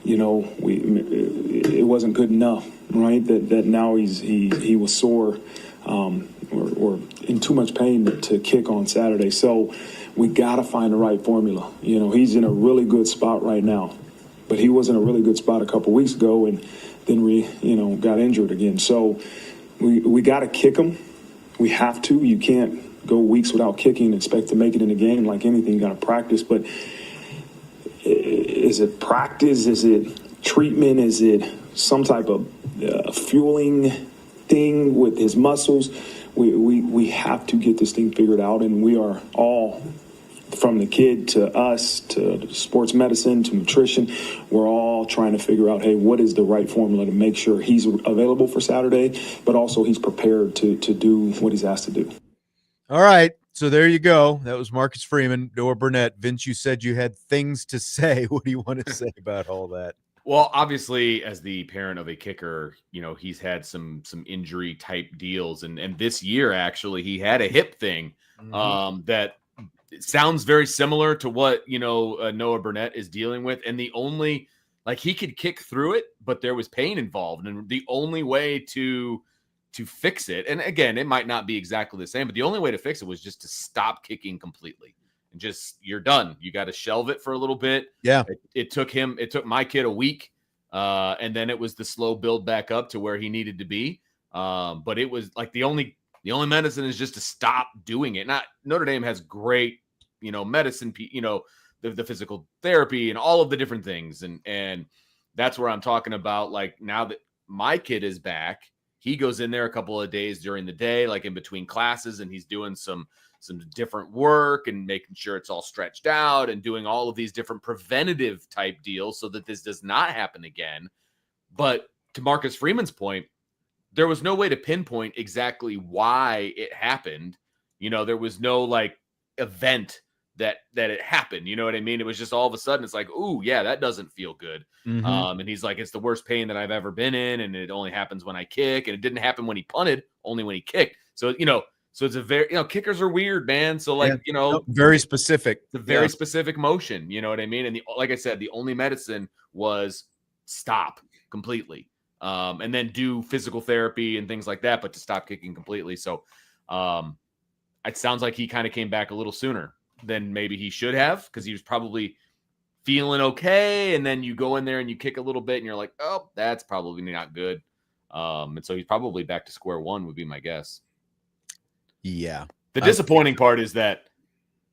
it wasn't good enough, right? That now he was sore or in too much pain to kick on Saturday. So we got to find the right formula. He's in a really good spot right now, but he was in a really good spot a couple weeks ago, and then we, got injured again. So we got to kick him. We have to. You can't go weeks without kicking and expect to make it in a game. Like anything, you got to practice. But is it practice? Is it treatment? Is it some type of fueling thing with his muscles? We have to get this thing figured out, and we are all, from the kid to us to sports medicine to nutrition, we're all trying to figure out, hey, what is the right formula to make sure he's available for Saturday, but also he's prepared to do what he's asked to do. All right. So there you go. That was Marcus Freeman, Noah Burnett. Vince, you said you had things to say. What do you want to say about all that? Well, obviously, as the parent of a kicker, he's had some injury type deals. And this year, actually, he had a hip thing that it sounds very similar to what, Noah Burnett is dealing with. And the only, like, he could kick through it, but there was pain involved. And the only way to fix it, and again, it might not be exactly the same, but the only way to fix it was just to stop kicking completely. And just, you're done. You got to shelve it for a little bit. Yeah. It took my kid a week. And then it was the slow build back up to where he needed to be. But it was like the only medicine is just to stop doing it. Not Notre Dame has great, medicine, the physical therapy and all of the different things. And that's where I'm talking about. Like, now that my kid is back, he goes in there a couple of days during the day, like in between classes, and he's doing some different work and making sure it's all stretched out and doing all of these different preventative type deals so that this does not happen again. But to Marcus Freeman's point, there was no way to pinpoint exactly why it happened. There was no like event that it happened. You know what I mean? It was just all of a sudden it's like, ooh, yeah, that doesn't feel good. Mm-hmm. And he's like, it's the worst pain that I've ever been in. And it only happens when I kick. And it didn't happen when he punted, only when he kicked. So, so it's a very, kickers are weird, man. So like, very specific. It's a very specific motion. You know what I mean? And like I said, the only medicine was stop completely. And then do physical therapy and things like that, but to stop kicking completely. So it sounds like he kind of came back a little sooner than maybe he should have, because he was probably feeling okay. And then you go in there and you kick a little bit and you're like, oh, that's probably not good. And so he's probably back to square one would be my guess. Yeah. The disappointing part is that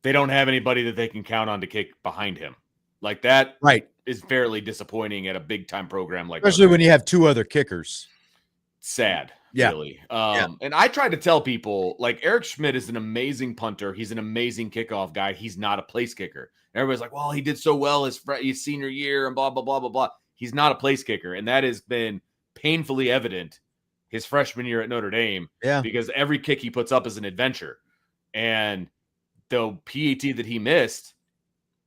they don't have anybody that they can count on to kick behind him. Like that is fairly disappointing at a big time program like especially when you have two other kickers. Sad. Yeah. Really. And I tried to tell people, like, Eric Schmidt is an amazing punter. He's an amazing kickoff guy. He's not a place kicker. Everybody's like, well, he did so well his senior year and blah, blah, blah, blah, blah. He's not a place kicker. And that has been painfully evident his freshman year at Notre Dame. Yeah. Because every kick he puts up is an adventure. And the PAT that he missed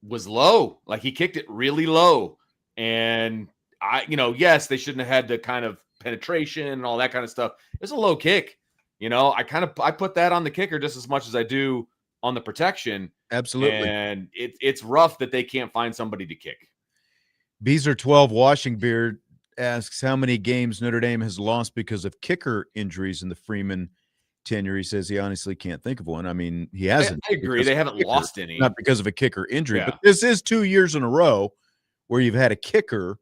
was low. Like, he kicked it really low. And yes, they shouldn't have had the kind of penetration and all that kind of stuff. It's a low kick. I put that on the kicker just as much as I do on the protection. Absolutely. And it's rough that they can't find somebody to kick. Beezer 12 Washingbeard asks how many games Notre Dame has lost because of kicker injuries in the Freeman tenure. He says he honestly can't think of one. I mean, he hasn't. I agree. They haven't lost any. Not because of a kicker injury, but this is 2 years in a row where you've had a kicker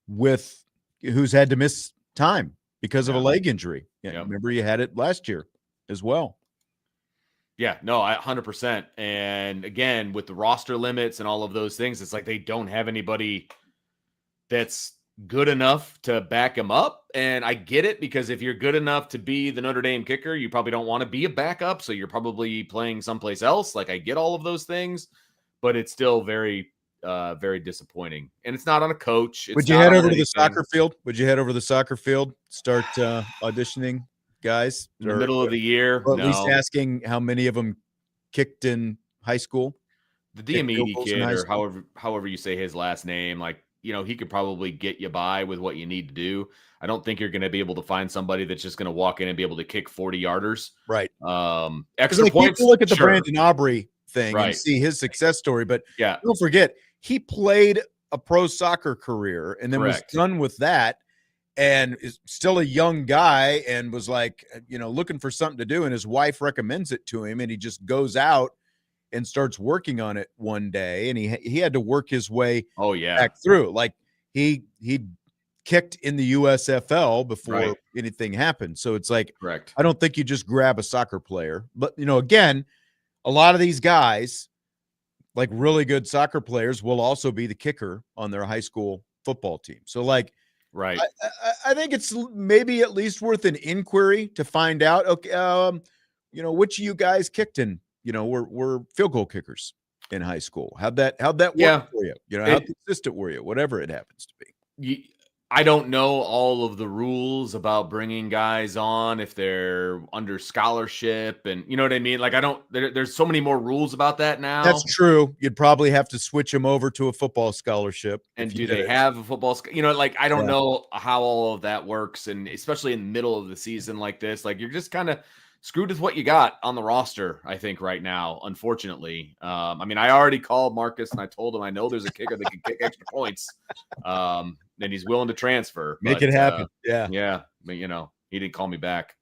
who's had to miss time because of a leg injury. Yeah. Remember you had it last year as well. Yeah, no, 100%. And again, with the roster limits and all of those things, it's like they don't have anybody that's good enough to back him up. And I get it, because if you're good enough to be the Notre Dame kicker, you probably don't want to be a backup. So you're probably playing someplace else. Like, I get all of those things, but it's still very, very disappointing. And it's not on a coach. Would you head over to the soccer field? Start auditioning guys in the middle of the year? Or at least asking how many of them kicked in high school? The Diomede kid, or however you say his last name, like, he could probably get you by with what you need to do. I don't think you're going to be able to find somebody that's just going to walk in and be able to kick 40-yarders. Right. Extra points. People look at the Brandon Aubrey thing and see his success story, but don't forget, he played a pro soccer career and then was done with that, and is still a young guy and was like, looking for something to do. And his wife recommends it to him, and he just goes out and starts working on it one day. And he had to work his way back through. Like, he kicked in the USFL before anything happened. So it's like, I don't think you just grab a soccer player, but again, a lot of these guys, like really good soccer players, will also be the kicker on their high school football team. So like, I think it's maybe at least worth an inquiry to find out, okay, which of you guys kicked in, were field goal kickers in high school. How'd that work for you? How consistent were you? Whatever it happens to be. I don't know all of the rules about bringing guys on if they're under scholarship, and you know what I mean? Like, there's so many more rules about that now. That's true. You'd probably have to switch them over to a football scholarship. And do they have a football? I don't know how all of that works. And especially in the middle of the season like this, like, you're just kind of screwed with what you got on the roster, I think, right now, unfortunately. I mean, I already called Marcus and I told him I know there's a kicker that can kick extra points. And he's willing to transfer. Make it happen. Yeah. Yeah. But, he didn't call me back.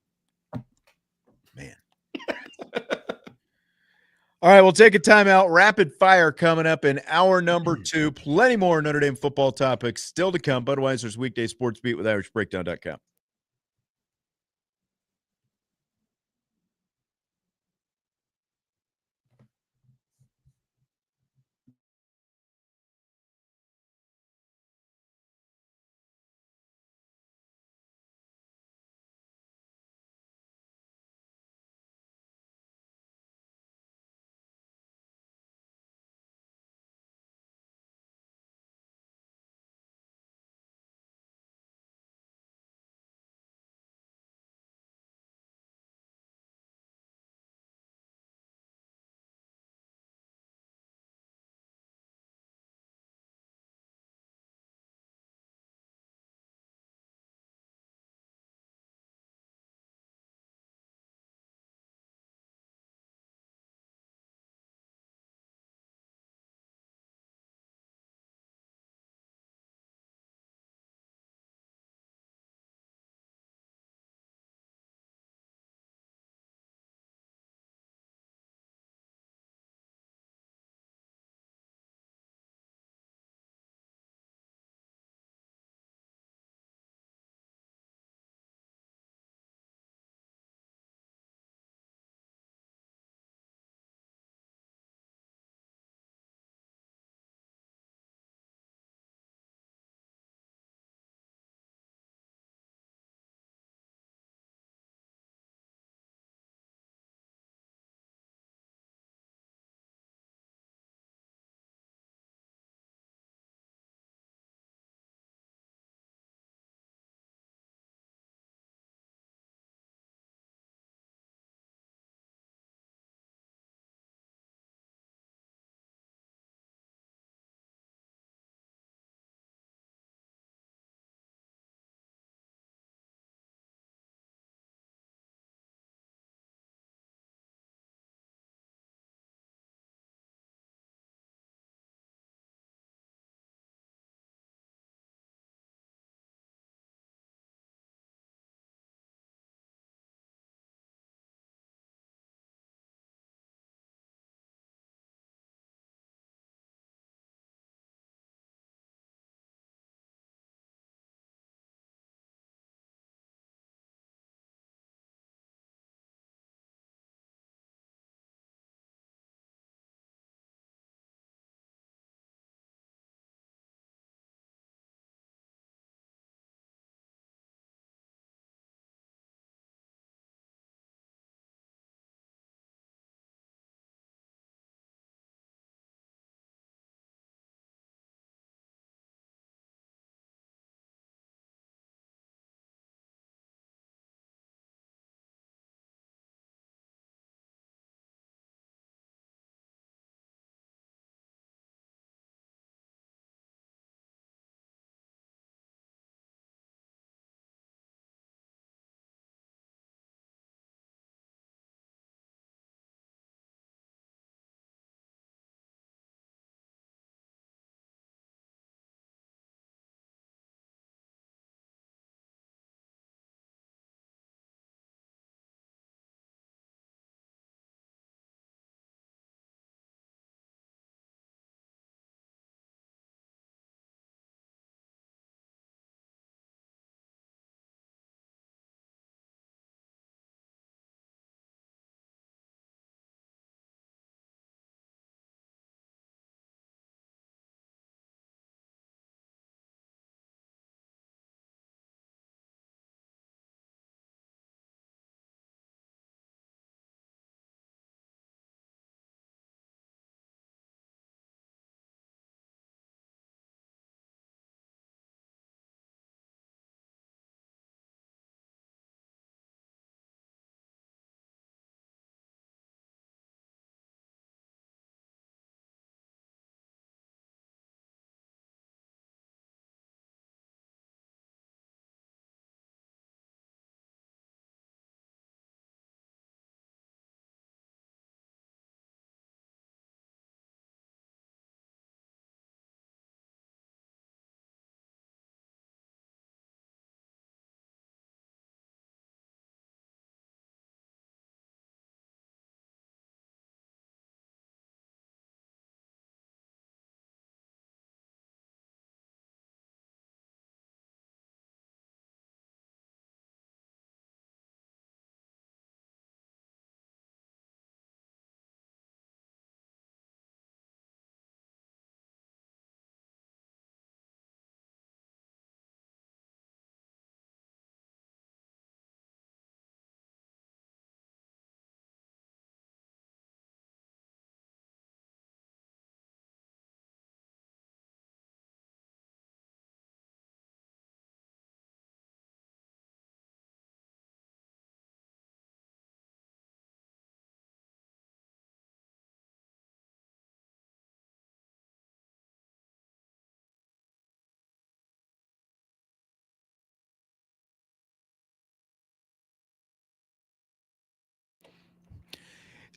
Man. All right, we'll take a timeout. Rapid fire coming up in hour number 2. Plenty more Notre Dame football topics still to come. Budweiser's Weekday Sports Beat with IrishBreakdown.com.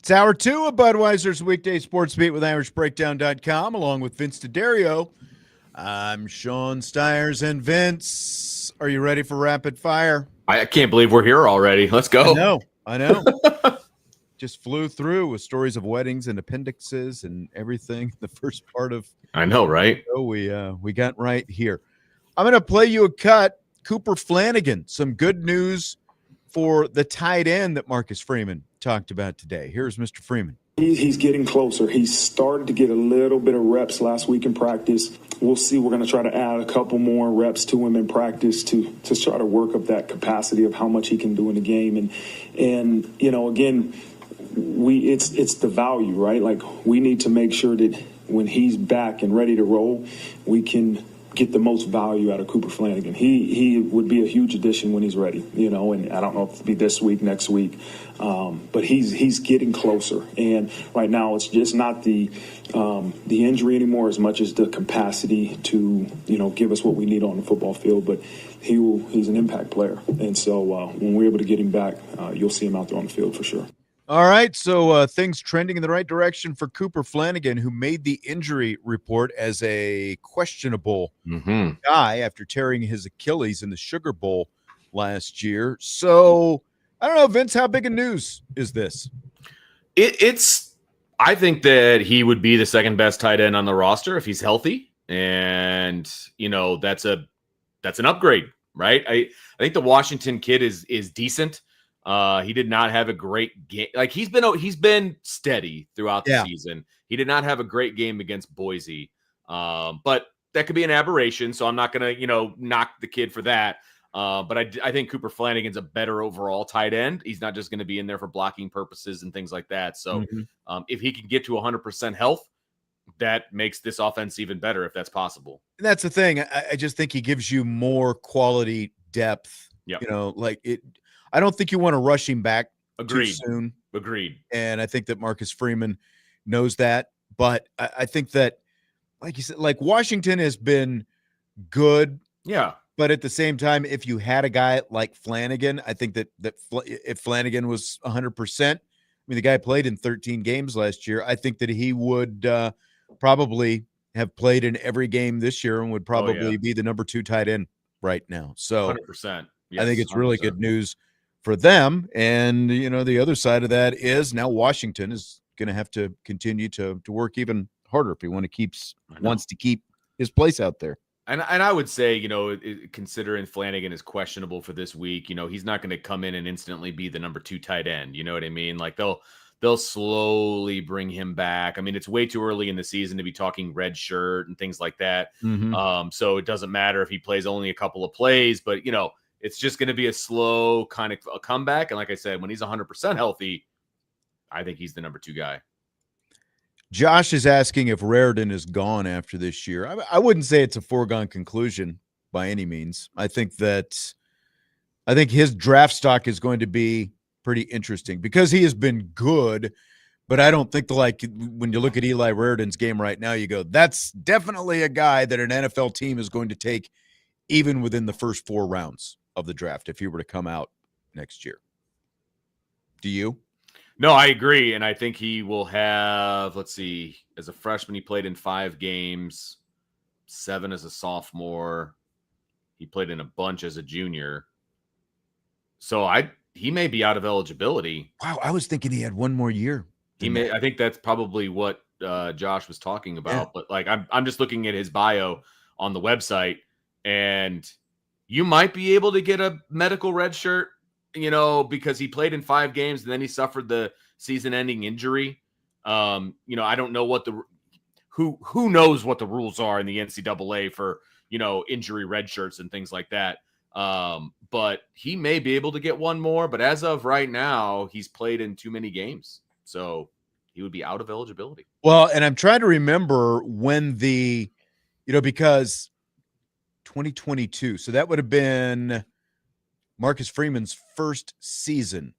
It's hour 2 of Budweiser's Weekday Sportsbeat with IrishBreakdown.com, along with Vince D'Addario. I'm Sean Stiers, and Vince, are you ready for rapid fire? I can't believe we're here already. Let's go. I know. Just flew through with stories of weddings and appendixes and everything. The first part of I know, right? We got right here. I'm going to play you a cut. Cooper Flanagan, some good news for the tight end that Marcus Freeman talked about today. Here's Mr. Freeman. He's getting closer. He started to get a little bit of reps last week in practice. We'll see. We're going to try to add a couple more reps to him in practice to try to work up that capacity of how much he can do in the game. And you know, again, it's the value, right? Like, we need to make sure that when he's back and ready to roll, we can get the most value out of Cooper Flanagan. He would be a huge addition when he's ready, you know, and I don't know if it'll be this week, next week, but he's getting closer. And right now it's just not the injury anymore as much as the capacity to, you know, give us what we need on the football field. But he's an impact player. And so when we're able to get him back, you'll see him out there on the field for sure. All right, so things trending in the right direction for Cooper Flanagan, who made the injury report as a questionable guy after tearing his Achilles in the Sugar Bowl last year. So, I don't know, Vince, how big a news is this? I think that he would be the second best tight end on the roster if he's healthy. And, you know, that's an upgrade, right? I think the Washington kid is decent. He did not have a great game. Like, he's been steady throughout the season. He did not have a great game against Boise. But that could be an aberration. So I'm not going to, knock the kid for that. But I think Cooper Flanagan's a better overall tight end. He's not just going to be in there for blocking purposes and things like that. So if he can get to 100% health, that makes this offense even better if that's possible. And that's the thing. I just think he gives you more quality depth. Yep. I don't think you want to rush him back too soon. Agreed. And I think that Marcus Freeman knows that. But I think that, like you said, like, Washington has been good. Yeah. But at the same time, if you had a guy like Flanagan, I think that if Flanagan was 100%, I mean, the guy played in 13 games last year. I think that he would probably have played in every game this year and would probably be the number 2 tight end right now. So 100%. Yes, I think it's 100%. really good news for them. And, the other side of that is now Washington is going to have to continue to work even harder if he wants to keep his place out there. And I would say, considering Flanagan is questionable for this week, he's not going to come in and instantly be the number 2 tight end. You know what I mean? Like, they'll slowly bring him back. I mean, it's way too early in the season to be talking red shirt and things like that. So it doesn't matter if he plays only a couple of plays, but it's just going to be a slow kind of a comeback. And like I said, when he's 100% healthy, I think he's the number 2 guy. Josh is asking if Raridan is gone after this year. I wouldn't say it's a foregone conclusion by any means. I think his draft stock is going to be pretty interesting because he has been good, but I don't think when you look at Eli Raridan's game right now, you go, that's definitely a guy that an NFL team is going to take even within the first 4 rounds of the draft if he were to come out next year. Do you? No, I agree. And I think he will have, let's see, as a freshman, he played in 5 games, 7 as a sophomore. He played in a bunch as a junior. So he may be out of eligibility. Wow, I was thinking he had 1 more year. I think that's probably what Josh was talking about. Yeah. But I'm just looking at his bio on the website, and you might be able to get a medical red shirt, because he played in 5 games and then he suffered the season-ending injury. I don't know who knows what the rules are in the NCAA for, injury red shirts and things like that. But he may be able to get 1 more, but as of right now, he's played in too many games. So he would be out of eligibility. Well, and I'm trying to remember when because 2022, so that would have been Marcus Freeman's first season.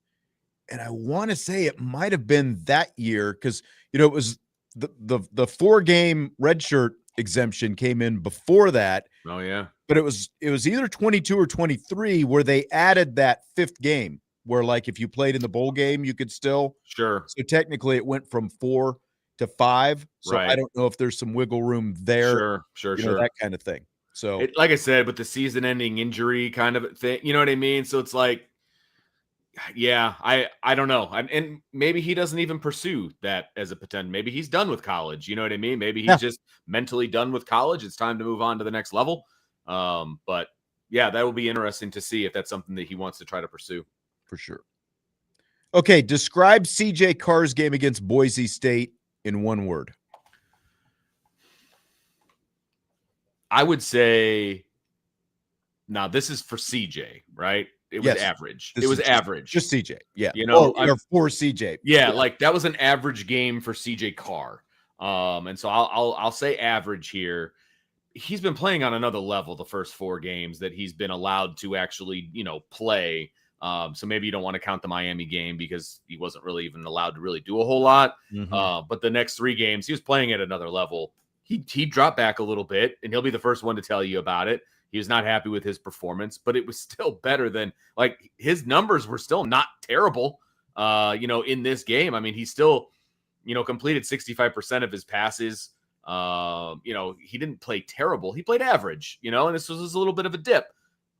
And I want to say it might have been that year because, it was the 4-game redshirt exemption came in before that. Oh, yeah. But it was either 22 or 23 where they added that 5th game where like if you played in the bowl game, you could still. Sure. So technically it went from 4 to 5. So I don't know if there's some wiggle room there. Sure. That kind of thing. So like I said, with the season-ending injury kind of thing, you know what I mean? So it's like, yeah, I don't know. And maybe he doesn't even pursue that as a potential. Maybe he's done with college. You know what I mean? Maybe he's just mentally done with college. It's time to move on to the next level. But yeah, that will be interesting to see if that's something that he wants to try to pursue. For sure. Okay, describe CJ Carr's game against Boise State in one word. I would say, now this is for CJ, right? It was average. It was average. Just CJ. Yeah. You know, or for CJ. Yeah, like that was an average game for CJ Carr. And so I'll say average here. He's been playing on another level the first 4 games that he's been allowed to actually, play. So maybe you don't want to count the Miami game because he wasn't really even allowed to really do a whole lot. But the next 3 games, he was playing at another level. He dropped back a little bit, and he'll be the first one to tell you about it. He was not happy with his performance, but it was still better than, like, his numbers were still not terrible, in this game. I mean, he still, completed 65% of his passes. He didn't play terrible. He played average, and this was a little bit of a dip.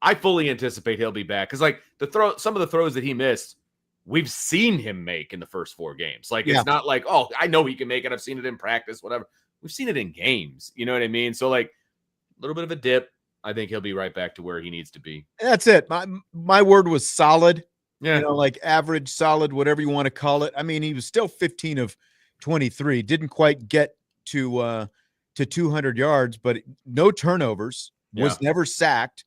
I fully anticipate he'll be back because, like, some of the throws that he missed, we've seen him make in the first 4 games. Like, it's not like, oh, I know he can make it. I've seen it in practice, whatever. We've seen it in games. You know what I mean? So, like, a little bit of a dip. I think he'll be right back to where he needs to be. That's it. My word was solid. Yeah. Like average, solid, whatever you want to call it. I mean, he was still 15 of 23. Didn't quite get to 200 yards, but no turnovers. Was never sacked.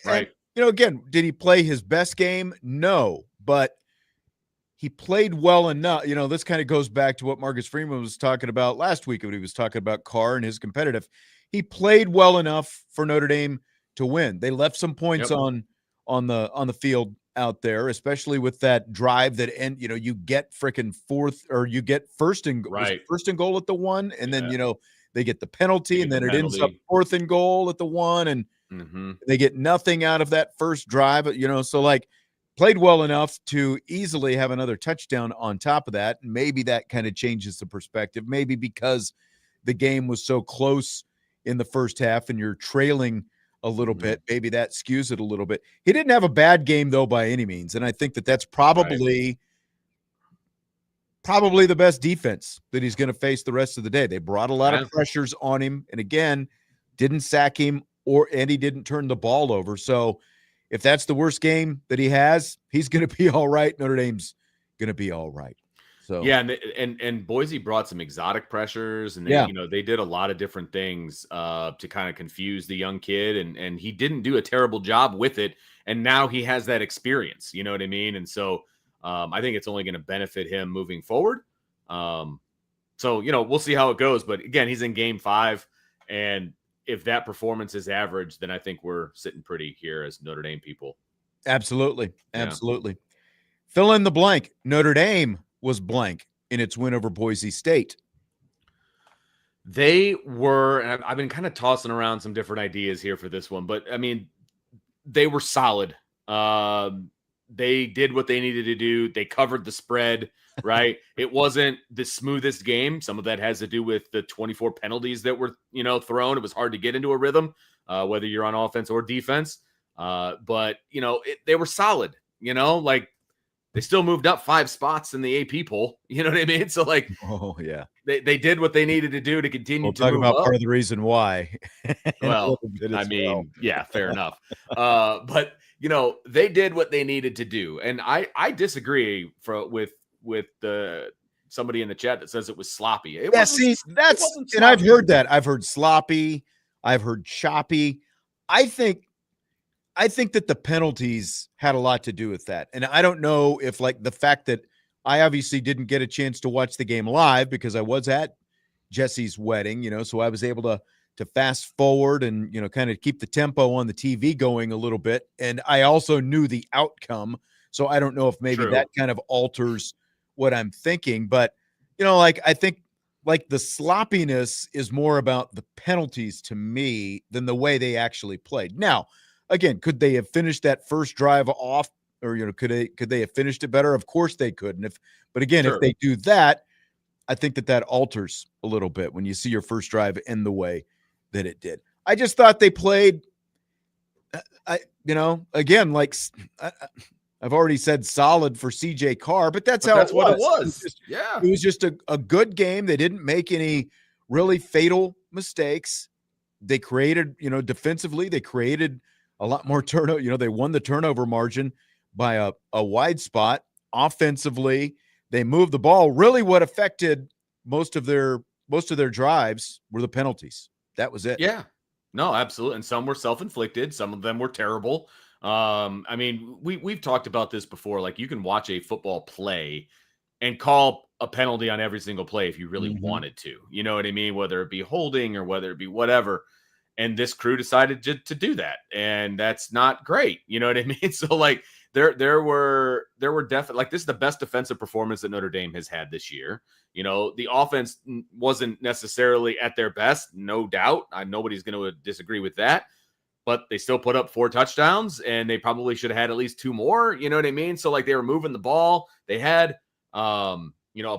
Right. And, again, did he play his best game? No, but he played well enough. This kind of goes back to what Marcus Freeman was talking about last week when he was talking about Carr and his competitive. He played well enough for Notre Dame to win. They left some points on the field out there, especially with that drive that you get freaking fourth, or you get first and goal at the 1, and then they get the penalty, and then it ends up 4th and goal at the 1, and they get nothing out of that first drive. So like played well enough to easily have another touchdown on top of that. Maybe that kind of changes the perspective. Maybe because the game was so close in the first half and you're trailing a little bit, maybe that skews it a little bit. He didn't have a bad game though by any means, and I think that's probably the best defense that he's going to face the rest of the day. They brought a lot of pressures on him, and again, didn't sack him and he didn't turn the ball over. So if that's the worst game that he has, he's going to be all right. Notre Dame's going to be all right. So yeah, and Boise brought some exotic pressures, and they did a lot of different things to kind of confuse the young kid, and he didn't do a terrible job with it. And now he has that experience, you know what I mean? And so I think it's only going to benefit him moving forward. So we'll see how it goes. But again, he's in game 5, and if that performance is average, then I think we're sitting pretty here as Notre Dame people. Absolutely. Fill in the blank. Notre Dame was blank in its win over Boise State. They were, and I've been kind of tossing around some different ideas here for this one, but I mean, they were solid. They did what they needed to do. They covered the spread, right? It wasn't the smoothest game. Some of that has to do with the 24 penalties that were, thrown. It was hard to get into a rhythm, whether you're on offense or defense. But they were solid, like they still moved up 5 spots in the AP poll. You know what I mean? So like, they did what they needed to do to continue to move talk about up. Part of the reason why. Well, I mean, yeah, fair enough. But they did what they needed to do, and I disagree with somebody in the chat that says it was sloppy. And I've heard that. I've heard sloppy. I've heard choppy. I think that the penalties had a lot to do with that. And I don't know if like the fact that I obviously didn't get a chance to watch the game live because I was at Jesse's wedding, so I was able to fast forward and, kind of keep the tempo on the TV going a little bit. And I also knew the outcome. So I don't know if maybe that kind of alters what I'm thinking, but I think like the sloppiness is more about the penalties to me than the way they actually played. Now, again, could they have finished that first drive off or could they have finished it better? Of course they could. But again, Sure. if they do that, I think that alters a little bit when you see your first drive end the way that it did. I just thought they played. Again, like I've already said, solid for CJ Carr, but that's what it was. It was just a good game. They didn't make any really fatal mistakes. They created, defensively, they created a lot more turnover. They won the turnover margin by a wide spot. Offensively, they moved the ball. Really, what affected most of their drives were the penalties. That was it. Yeah. No, absolutely. And some were self-inflicted. Some of them were terrible. I mean, we've talked about this before. Like, you can watch a football play and call a penalty on every single play if you really wanted to. You know what I mean? Whether it be holding or whether it be whatever. And this crew decided to do that, and that's not great. You know what I mean? So, like, there were definitely, like, this is the best defensive performance that Notre Dame has had this year. The offense wasn't necessarily at their best, no doubt. Nobody's going to disagree with that. But they still put up 4 touchdowns, and they probably should have had at least 2 more. You know what I mean? So, like, they were moving the ball. They had, a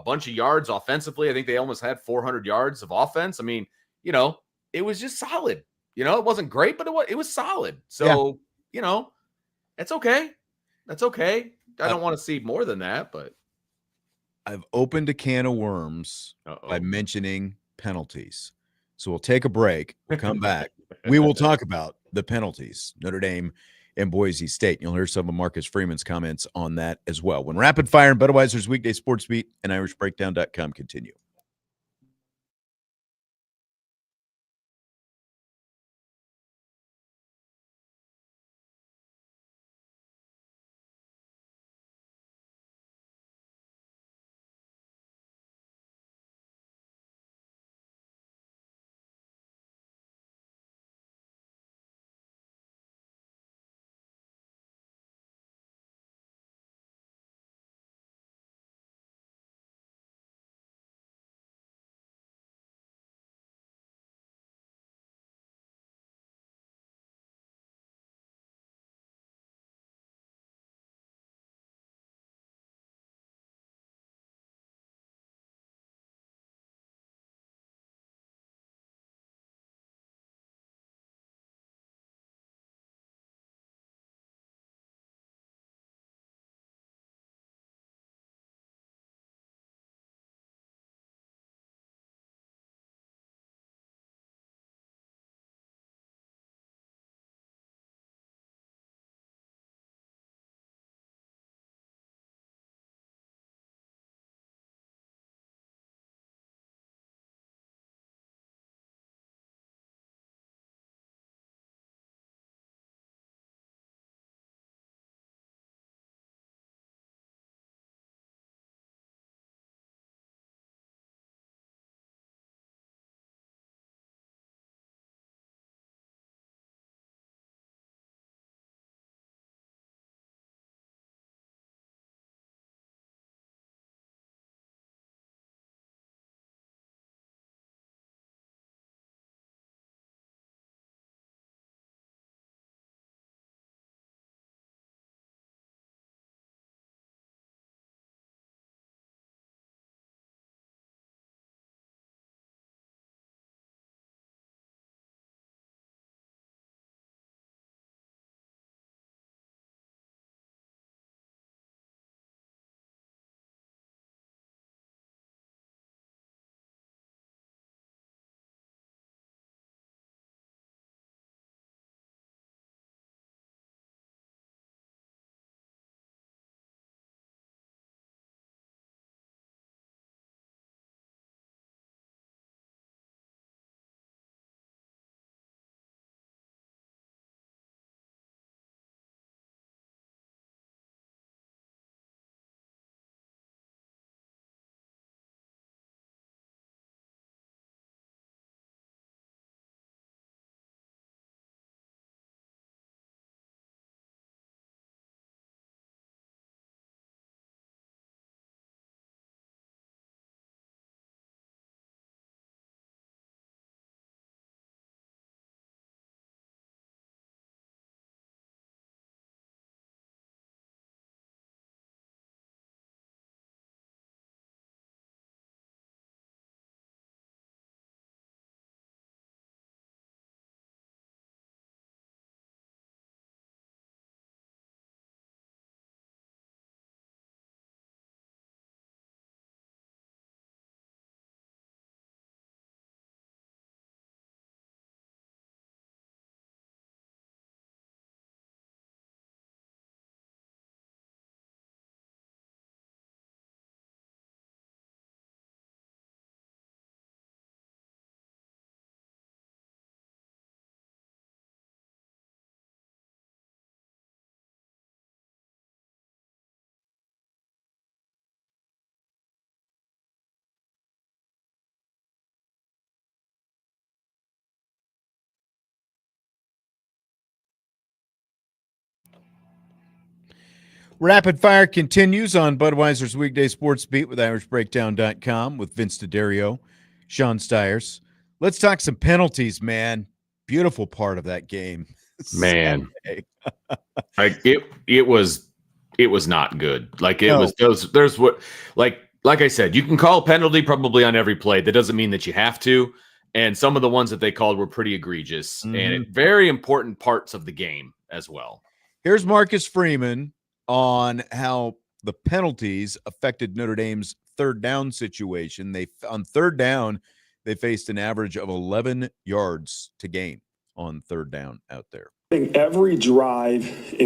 bunch of yards offensively. I think they almost had 400 yards of offense. I mean, it was just solid. It wasn't great, but it was solid. So, it's okay. That's okay. I don't want to see more than that, but I've opened a can of worms by mentioning penalties. So we'll take a break. We'll come back. We will talk about the penalties, Notre Dame and Boise State. You'll hear some of Marcus Freeman's comments on that as well. When Rapid Fire and Budweiser's Weekday Sportsbeat and IrishBreakdown.com continue. Rapid Fire continues on Budweiser's Weekday Sportsbeat with IrishBreakdown.com with Vince D'Addario, Sean Stiers. Let's talk some penalties, man. Beautiful part of that game. Man. Like it was not good. Like it was there's what like I said, you can call a penalty probably on every play. That doesn't mean that you have to. And some of the ones that they called were pretty egregious and very important parts of the game as well. Here's Marcus Freeman on how the penalties affected Notre Dame's third down situation. On third down, they faced an average of 11 yards to gain on third down out there. I think every drive that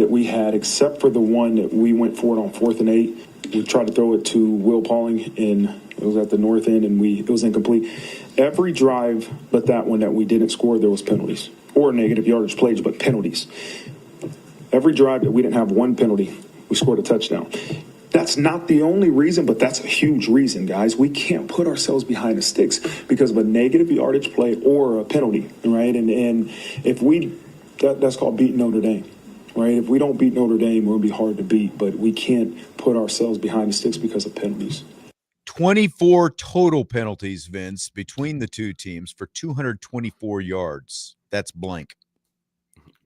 we had, except for the one that we went for it on 4th and 8, we tried to throw it to Will Pauling, and it was at the north end, and it was incomplete. Every drive but that one that we didn't score, there was penalties or negative yardage plays, but penalties. Every drive that we didn't have one penalty, we scored a touchdown. That's not the only reason, but that's a huge reason, guys. We can't put ourselves behind the sticks because of a negative yardage play or a penalty, right? And if that's called beating Notre Dame, right? If we don't beat Notre Dame, we're going to be hard to beat, but we can't put ourselves behind the sticks because of penalties. 24 total penalties, Vince, between the two teams for 224 yards. That's blank.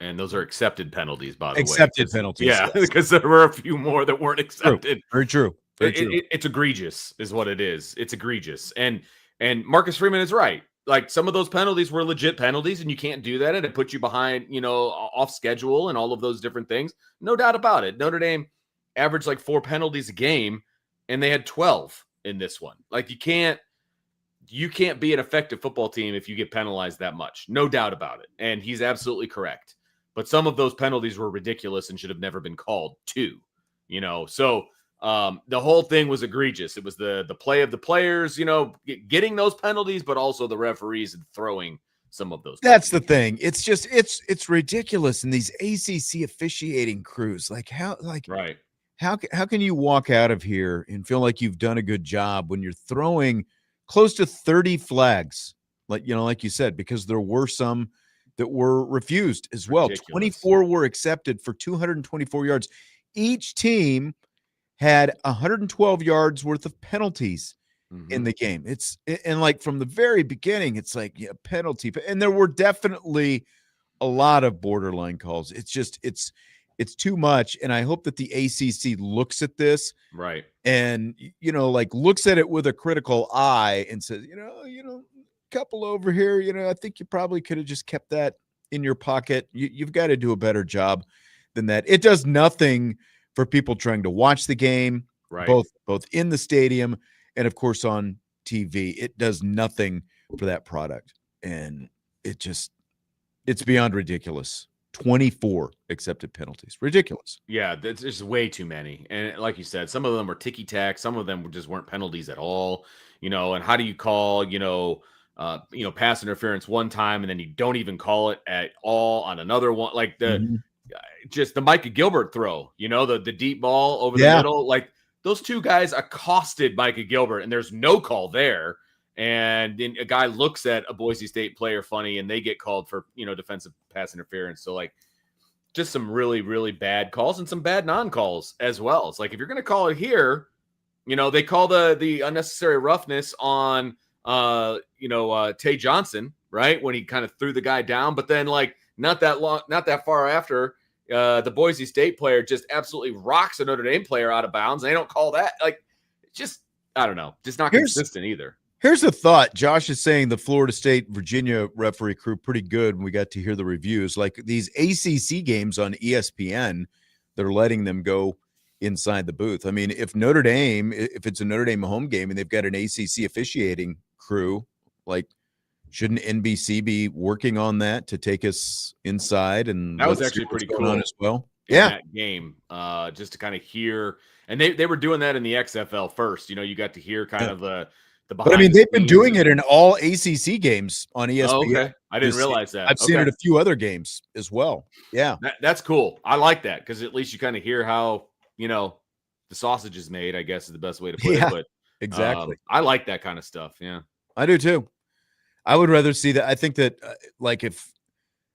And those are accepted penalties, by the way. Accepted penalties. Yeah, because there were a few more that weren't accepted. Very true. It's egregious is what it is. It's egregious. And Marcus Freeman is right. Like some of those penalties were legit penalties, and you can't do that. And it puts you behind, off schedule and all of those different things. No doubt about it. Notre Dame averaged like 4 penalties a game, and they had 12 in this one. Like you can't be an effective football team if you get penalized that much. No doubt about it. And he's absolutely correct. But some of those penalties were ridiculous and should have never been called too, So the whole thing was egregious. It was the play of the players, getting those penalties, but also the referees and throwing some of those. That's the thing. It's just it's ridiculous. And these ACC officiating crews, right. How can you walk out of here and feel like you've done a good job when you're throwing close to 30 flags, like you said, because there were some that were refused as well. Ridiculous. 24 were accepted for 224 yards. Each team had 112 yards worth of penalties in the game. And like from the very beginning, it's like penalty, and there were definitely a lot of borderline calls. It's just it's too much, and I hope that the ACC looks at this right and looks at it with a critical eye and says, couple over here, I think you probably could have just kept that in your pocket. You've got to do a better job than that. It does nothing for people trying to watch the game, right? Both in the stadium and of course on TV. It does nothing for that product, and it's beyond ridiculous. 24 accepted penalties. Ridiculous. Yeah, that's just way too many. And like you said, some of them were ticky-tack. Some of them just weren't penalties at all. And how do you call, pass interference one time and then you don't even call it at all on another one? Like just the Micah Gilbert throw, the deep ball over the middle. Like those two guys accosted Micah Gilbert and there's no call there. And then a guy looks at a Boise State player funny and they get called for, defensive pass interference. So like just some really, really bad calls and some bad non-calls as well. It's like, if you're going to call it here, they call the unnecessary roughness on, Tay Johnson, right? When he kind of threw the guy down, but then like not that far after the Boise State player just absolutely rocks a Notre Dame player out of bounds. And they don't call that. Like, just, I don't know, just not consistent either. Here's a thought. Josh is saying the Florida State, Virginia referee crew pretty good when we got to hear the reviews. Like these ACC games on ESPN, they're letting them go inside the booth. I mean, if it's a Notre Dame home game and they've got an ACC officiating crew, like shouldn't NBC be working on that to take us inside? And that was actually pretty cool as well. That game, just to kind of hear, and they were doing that in the XFL first. You got to hear kind of the behind. But I mean, they've been doing it in all ACC games on ESPN. Oh, okay. I didn't realize that. I've seen it a few other games as well. Yeah, that's cool. I like that because at least you kind of hear how the sausage is made, I guess is the best way to put it. But exactly, I like that kind of stuff. Yeah, I do too. I would rather see that. I think that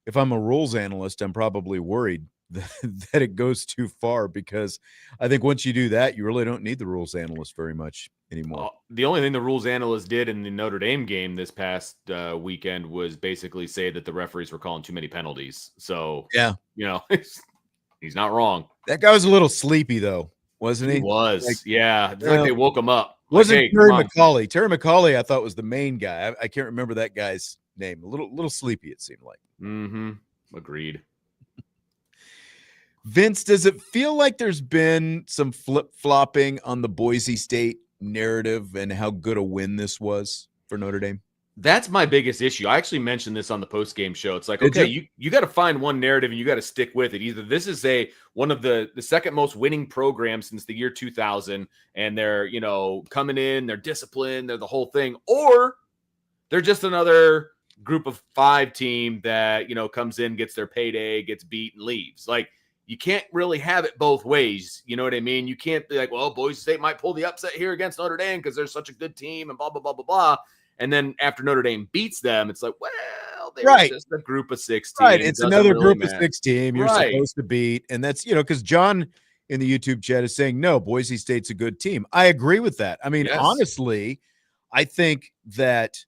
if I'm a rules analyst, I'm probably worried that it goes too far, because I think once you do that, you really don't need the rules analyst very much anymore. The only thing the rules analyst did in the Notre Dame game this past weekend was basically say that the referees were calling too many penalties. So, yeah, he's not wrong. That guy was a little sleepy, though, wasn't he? He was. Like they woke him up. Wasn't like, Terry McCauley. Terry McCauley, I thought, was the main guy. I can't remember that guy's name. A little sleepy, it seemed like. Mm-hmm. Agreed. Vince, does it feel like there's been some flip-flopping on the Boise State narrative and how good a win this was for Notre Dame? That's my biggest issue. I actually mentioned this on the post-game show. It's like, okay, you got to find one narrative and you got to stick with it. Either this is one of the second most winning programs since the year 2000, and they're, coming in, they're disciplined, they're the whole thing, or they're just another group of 5 team that, comes in, gets their payday, gets beat, and leaves. Like, you can't really have it both ways. You know what I mean? You can't be like, well, Boise State might pull the upset here against Notre Dame because they're such a good team and blah, blah, blah, blah, blah. And then after Notre Dame beats them, it's like, well, they were just a group of 6 teams. Right. It's another group of 6 team you're supposed to beat. And that's, because John in the YouTube chat is saying, no, Boise State's a good team. I agree with that. I mean, honestly, I think that,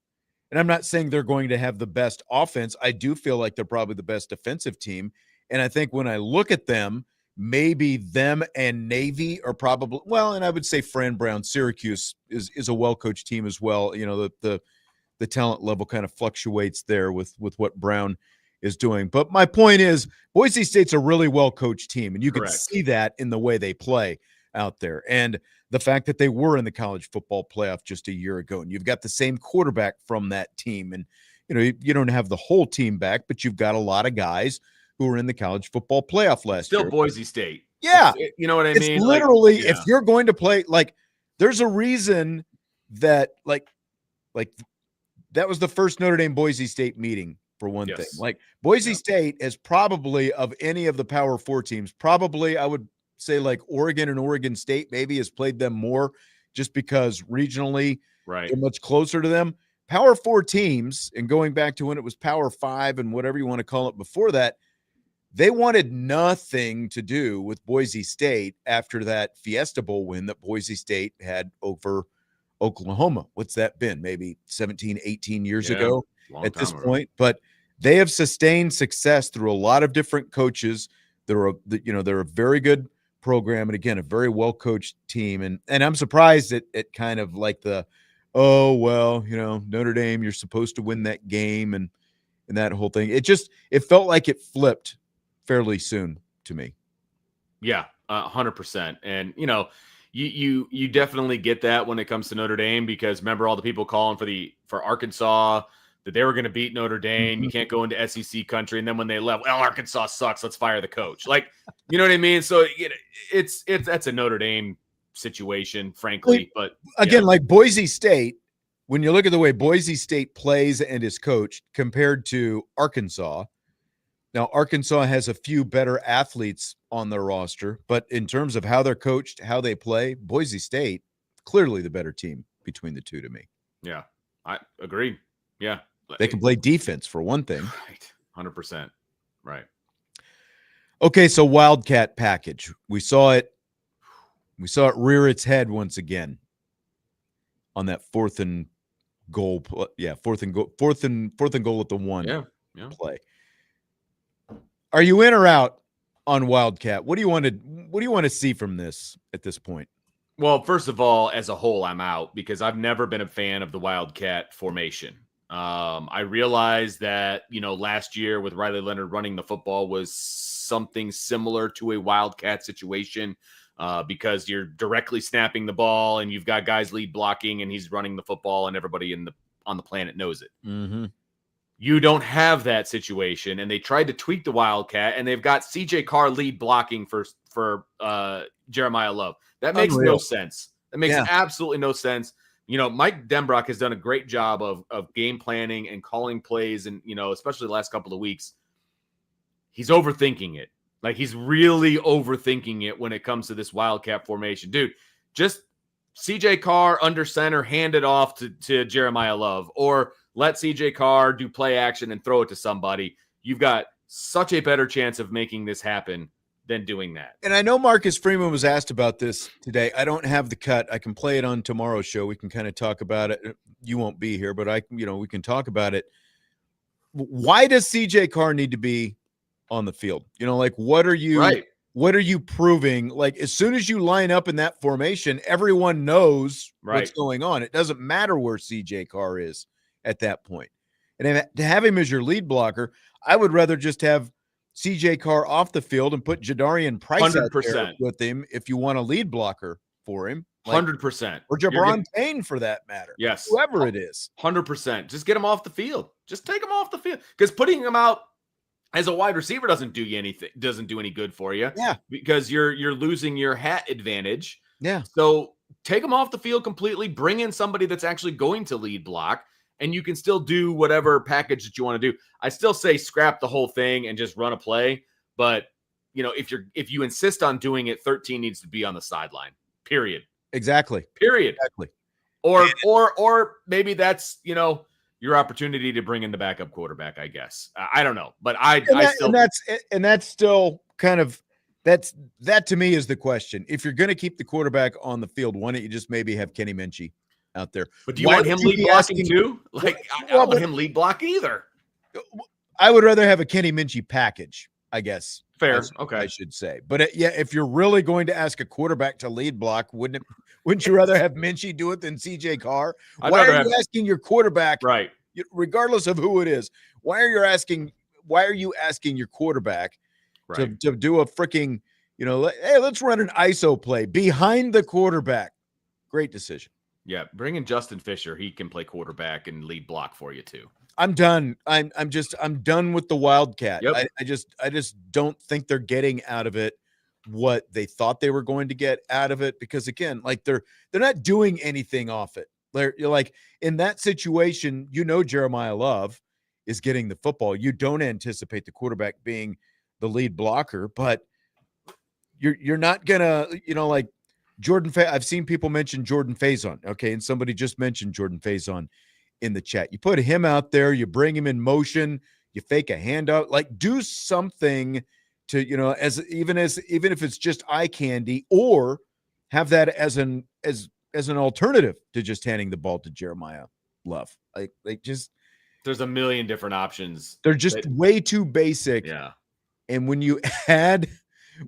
and I'm not saying they're going to have the best offense. I do feel like they're probably the best defensive team. And I think when I look at them, maybe them and Navy are probably, well, and I would say Fran Brown, Syracuse is a well-coached team as well. The talent level kind of fluctuates there with what Brown is doing. But my point is, Boise State's a really well-coached team, and you can see that in the way they play out there. And the fact that they were in the college football playoff just a year ago, and you've got the same quarterback from that team. And, you don't have the whole team back, but you've got a lot of guys who were in the college football playoff last year. Still Boise State. Yeah. You know what I mean? It's literally, if you're going to play, there's a reason that, that was the first Notre Dame Boise State meeting, for one thing. Boise State is probably, of any of the Power 4 teams, probably, I would say, Oregon and Oregon State maybe has played them more just because regionally they're much closer to them. Power 4 teams, and going back to when it was Power 5 and whatever you want to call it before that, they wanted nothing to do with Boise State after that Fiesta Bowl win that Boise State had over Oklahoma. What's that been? Maybe 17, 18 years ago at this point. But they have sustained success through a lot of different coaches. They're a very good program, and again, a very well-coached team. And I'm surprised at kind of like the, Notre Dame, you're supposed to win that game and that whole thing. It felt like it flipped fairly soon to me. Yeah, 100%. And, you definitely get that when it comes to Notre Dame, because remember all the people calling for Arkansas that they were going to beat Notre Dame. Mm-hmm. You can't go into SEC country. And then when they left, well, Arkansas sucks, let's fire the coach. You know what I mean? So that's a Notre Dame situation, frankly. But again, like Boise State, when you look at the way Boise State plays and is coached compared to Arkansas, now, Arkansas has a few better athletes on their roster, but in terms of how they're coached, how they play, Boise State, clearly the better team between the two to me. Yeah, I agree. Yeah. They can play defense, for one thing. Right. 100%. Right. Okay, so Wildcat package. We saw it rear its head once again on that 4th and goal. Yeah, 4th and goal at the 1 play. Are you in or out on Wildcat? What do you want to see from this at this point? Well, first of all, as a whole, I'm out because I've never been a fan of the Wildcat formation. I realized that, last year with Riley Leonard running the football was something similar to a Wildcat situation because you're directly snapping the ball and you've got guys lead blocking and he's running the football and everybody on the planet knows it. Mm-hmm. You don't have that situation, and they tried to tweak the Wildcat, and they've got CJ Carr lead blocking for Jeremiah Love. That makes no sense. That makes absolutely no sense. Mike Denbrock has done a great job of game planning and calling plays, and especially the last couple of weeks, he's overthinking it. He's really overthinking it when it comes to this Wildcat formation, dude. Just CJ Carr under center, hand it off to Jeremiah Love, or let CJ Carr do play action and throw it to somebody. You've got such a better chance of making this happen than doing that. And I know Marcus Freeman was asked about this today. I don't have the cut. I can play it on tomorrow's show. We can kind of talk about it. You won't be here, but we can talk about it. Why does CJ Carr need to be on the field? What are you proving? Like, as soon as you line up in that formation, everyone knows what's going on. It doesn't matter where CJ Carr is at that point. And to have him as your lead blocker, I would rather just have CJ Carr off the field and put Jadarian Price 100%. out there with him if you want a lead blocker for him. 100%. Or Jabron Payne, for that matter. Yes. Whoever it is. 100%. Just get him off the field. Just take him off the field. Because putting him out as a wide receiver doesn't do any good for you. Yeah. Because you're losing your hat advantage. Yeah. So take him off the field completely. Bring in somebody that's actually going to lead block. And you can still do whatever package that you want to do. I still say scrap the whole thing and just run a play. But, if you insist on doing it, 13 needs to be on the sideline. Period. Exactly. Period. Exactly. Or maybe that's, your opportunity to bring in the backup quarterback, I guess. I don't know. But that's still kind of that to me is the question. If you're going to keep the quarterback on the field, why don't you just maybe have Kenny Minchie out there? But do you want him lead blocking too? I don't want him lead blocking either. I would rather have a Kenny Minchie package, I guess. Fair. Okay. I should say. But if you're really going to ask a quarterback to lead block, wouldn't you rather have Minchie do it than CJ Carr? Why are you asking your quarterback, right, regardless of who it is, why are you asking your quarterback to do a freaking, hey, let's run an ISO play behind the quarterback? Great decision. Yeah, bring in Justin Fisher. He can play quarterback and lead block for you too. I'm done. I'm done with the Wildcat. Yep. I just don't think they're getting out of it what they thought they were going to get out of it, because again, like they're not doing anything off it. You're like, in that situation, Jeremiah Love is getting the football. You don't anticipate the quarterback being the lead blocker, but you're not gonna, like Jordan. I've seen people mention Jordan Faison. Okay, and somebody just mentioned Jordan Faison in the chat. You put him out there, you bring him in motion, you fake a handout, like do something to, even if it's just eye candy, or have that as an alternative to just handing the ball to Jeremiah Love. Like just, there's a million different options. They're just way too basic. Yeah. And when you add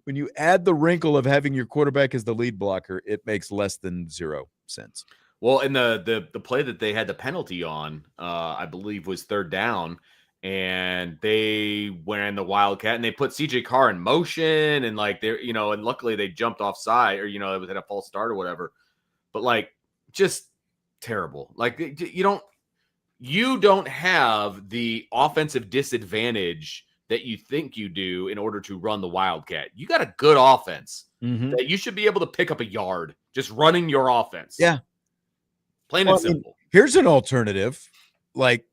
the wrinkle of having your quarterback as the lead blocker, it makes less than 0 sense. Well, and the play that they had the penalty on, I believe, was third down, and they ran the Wildcat and they put CJ Carr in motion, and like they're, and luckily they jumped offside, or it was at a false start or whatever. But like, just terrible. Like you don't have the offensive disadvantage that you think you do in order to run the Wildcat. You got a good offense that you should be able to pick up a yard just running your offense. Yeah. Plain and simple. Here's an alternative. Like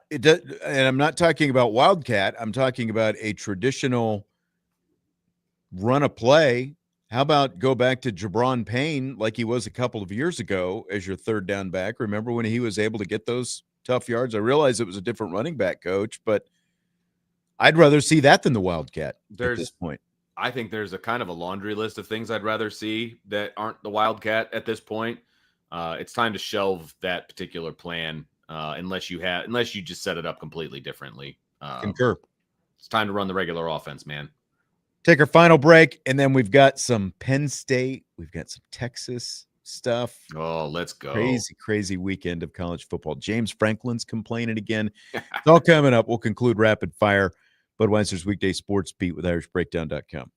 it does, and I'm not talking about Wildcat. I'm talking about a traditional run a play. How about go back to Jabron Payne like he was a couple of years ago as your third down back? Remember when he was able to get those tough yards? I realize it was a different running back coach, but I'd rather see that than the Wildcat at this point. I think there's a kind of a laundry list of things I'd rather see that aren't the Wildcat at this point. It's time to shelve that particular plan unless you just set it up completely differently. Concur. It's time to run the regular offense, man. Take our final break, and then we've got some Penn State. We've got some Texas stuff. Oh, let's go. Crazy weekend of college football. James Franklin's complaining again. It's all coming up. We'll conclude rapid fire. Budweiser's Weekday Sports Beat with IrishBreakdown.com.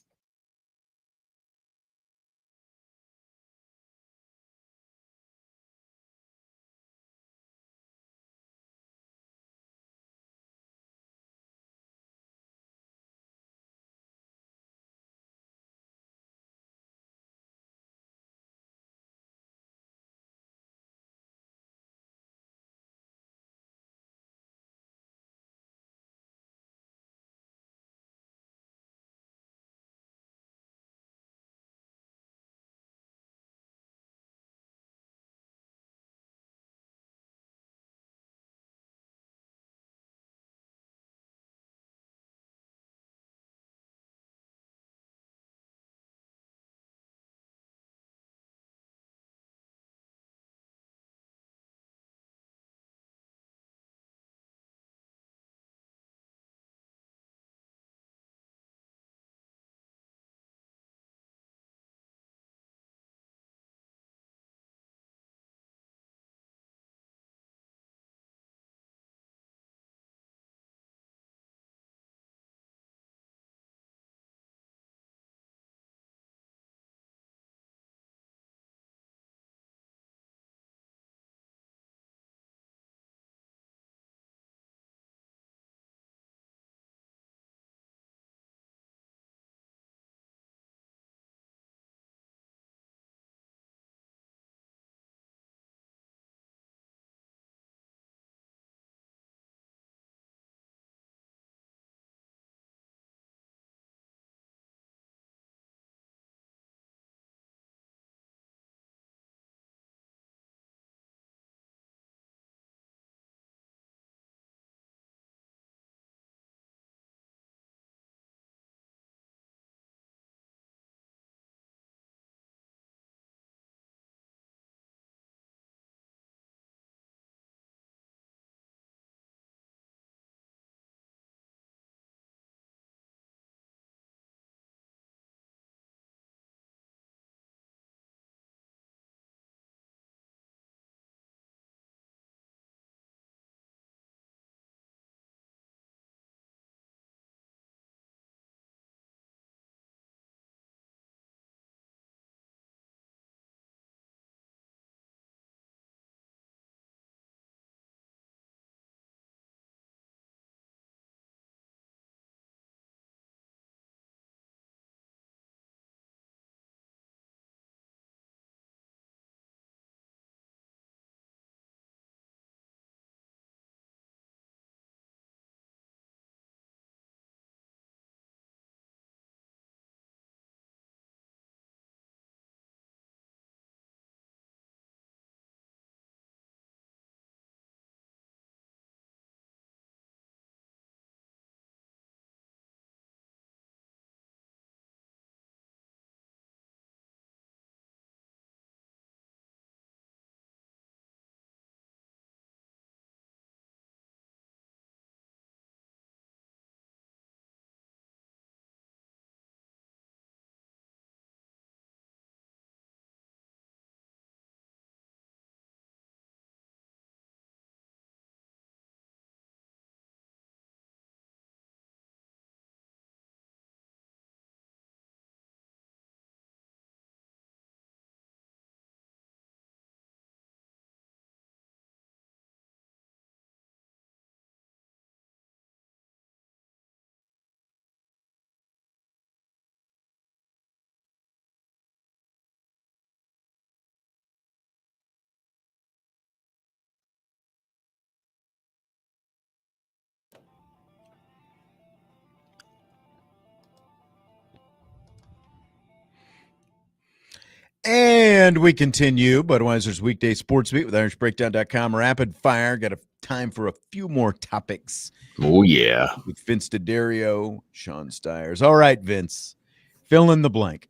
And we continue Budweiser's Weekday Sportsbeat with IrishBreakdown.com. Rapid fire. Got a time for a few more topics. Oh, yeah. With Vince D'Addario, Sean Stiers. All right, Vince. Fill in the blank.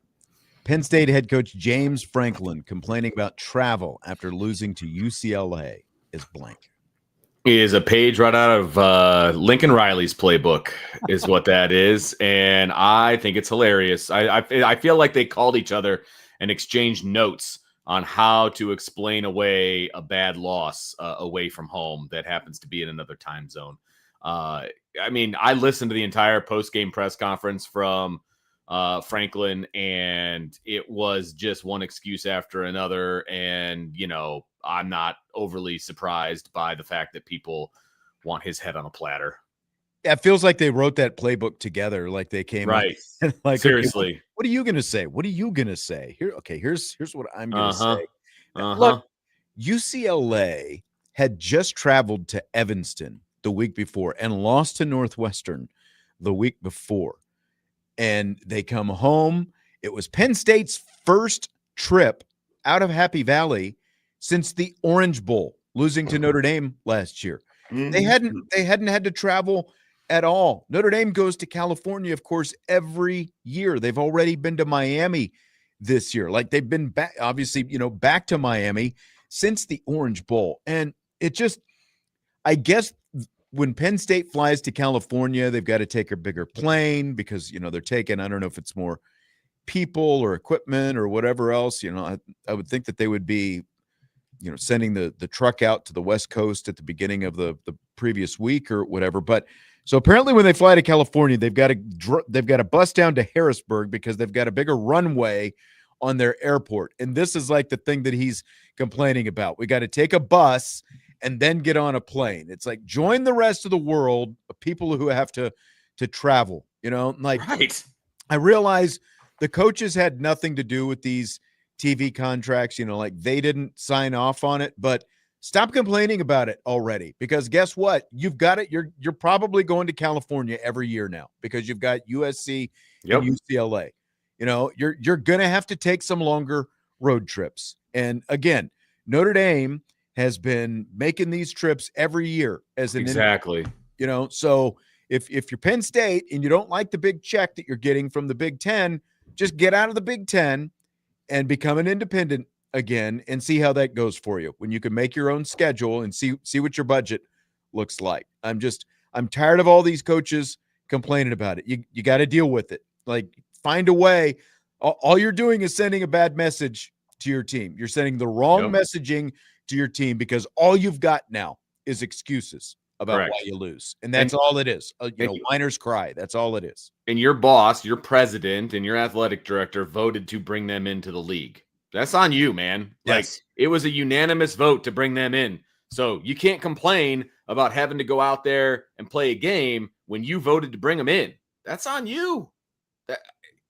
Penn State head coach James Franklin complaining about travel after losing to UCLA is blank. Is a page right out of Lincoln Riley's playbook is what that is. And I think it's hilarious. I feel like they called each other and exchanged notes on how to explain away a bad loss away from home that happens to be in another time zone. I mean, I listened to the entire post-game press conference from Franklin, and it was just one excuse after another. And, you know, I'm not overly surprised by the fact that people want his head on a platter. Yeah, it feels like they wrote that playbook together, like they came right. And like, seriously, okay, what are you gonna say? What are you gonna say? Here's what I'm gonna say. Look, UCLA had just traveled to Evanston the week before and lost to Northwestern the week before. And they come home. It was Penn State's first trip out of Happy Valley since the Orange Bowl, losing to Notre Dame last year. Mm-hmm. They hadn't had to travel at all. Notre Dame goes to California, of course, every year. They've already been to Miami this year. Like they've been back, obviously, back to Miami since the Orange Bowl. And it just, I guess when Penn State flies to California, they've got to take a bigger plane because, they're taking, I don't know if it's more people or equipment or whatever else. I would think that they would be, sending the truck out to the West Coast at the beginning of the previous week or whatever. But so apparently when they fly to California, they've got to bus down to Harrisburg because they've got a bigger runway on their airport. And this is like the thing that he's complaining about. We got to take a bus and then get on a plane. It's like join the rest of the world of people who have to travel, like right. I realize the coaches had nothing to do with these TV contracts, like they didn't sign off on it, but stop complaining about it already because guess what? You've got it. You're probably going to California every year now because you've got USC and UCLA. You're going to have to take some longer road trips. And again, Notre Dame has been making these trips every year as an exactly. So if you're Penn State and you don't like the big check that you're getting from the Big Ten, just get out of the Big Ten and become an independent again and see how that goes for you when you can make your own schedule and see what your budget looks like. I'm tired of all these coaches complaining about it. You got to deal with it. Like find a way. All you're doing is sending a bad message to your team. You're sending the wrong messaging to your team because all you've got now is excuses about why you lose. And that's all it is. Whiners cry. That's all it is. And your boss, your president, and your athletic director voted to bring them into the league. That's on you, man. Yes. Like it was a unanimous vote to bring them in. So you can't complain about having to go out there and play a game when you voted to bring them in. That's on you.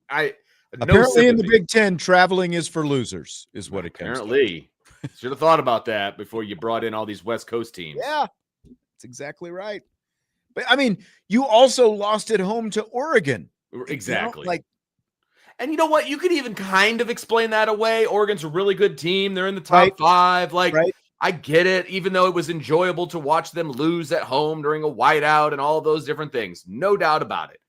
Apparently in the Big Ten, traveling is for losers, is what it comes to. Apparently. Should have thought about that before you brought in all these West Coast teams. Yeah, that's exactly right. But, I mean, you also lost at home to Oregon. Exactly. And you know what? You could even kind of explain that away. Oregon's a really good team. They're in the top 5. I get it, even though it was enjoyable to watch them lose at home during a whiteout and all those different things. No doubt about it.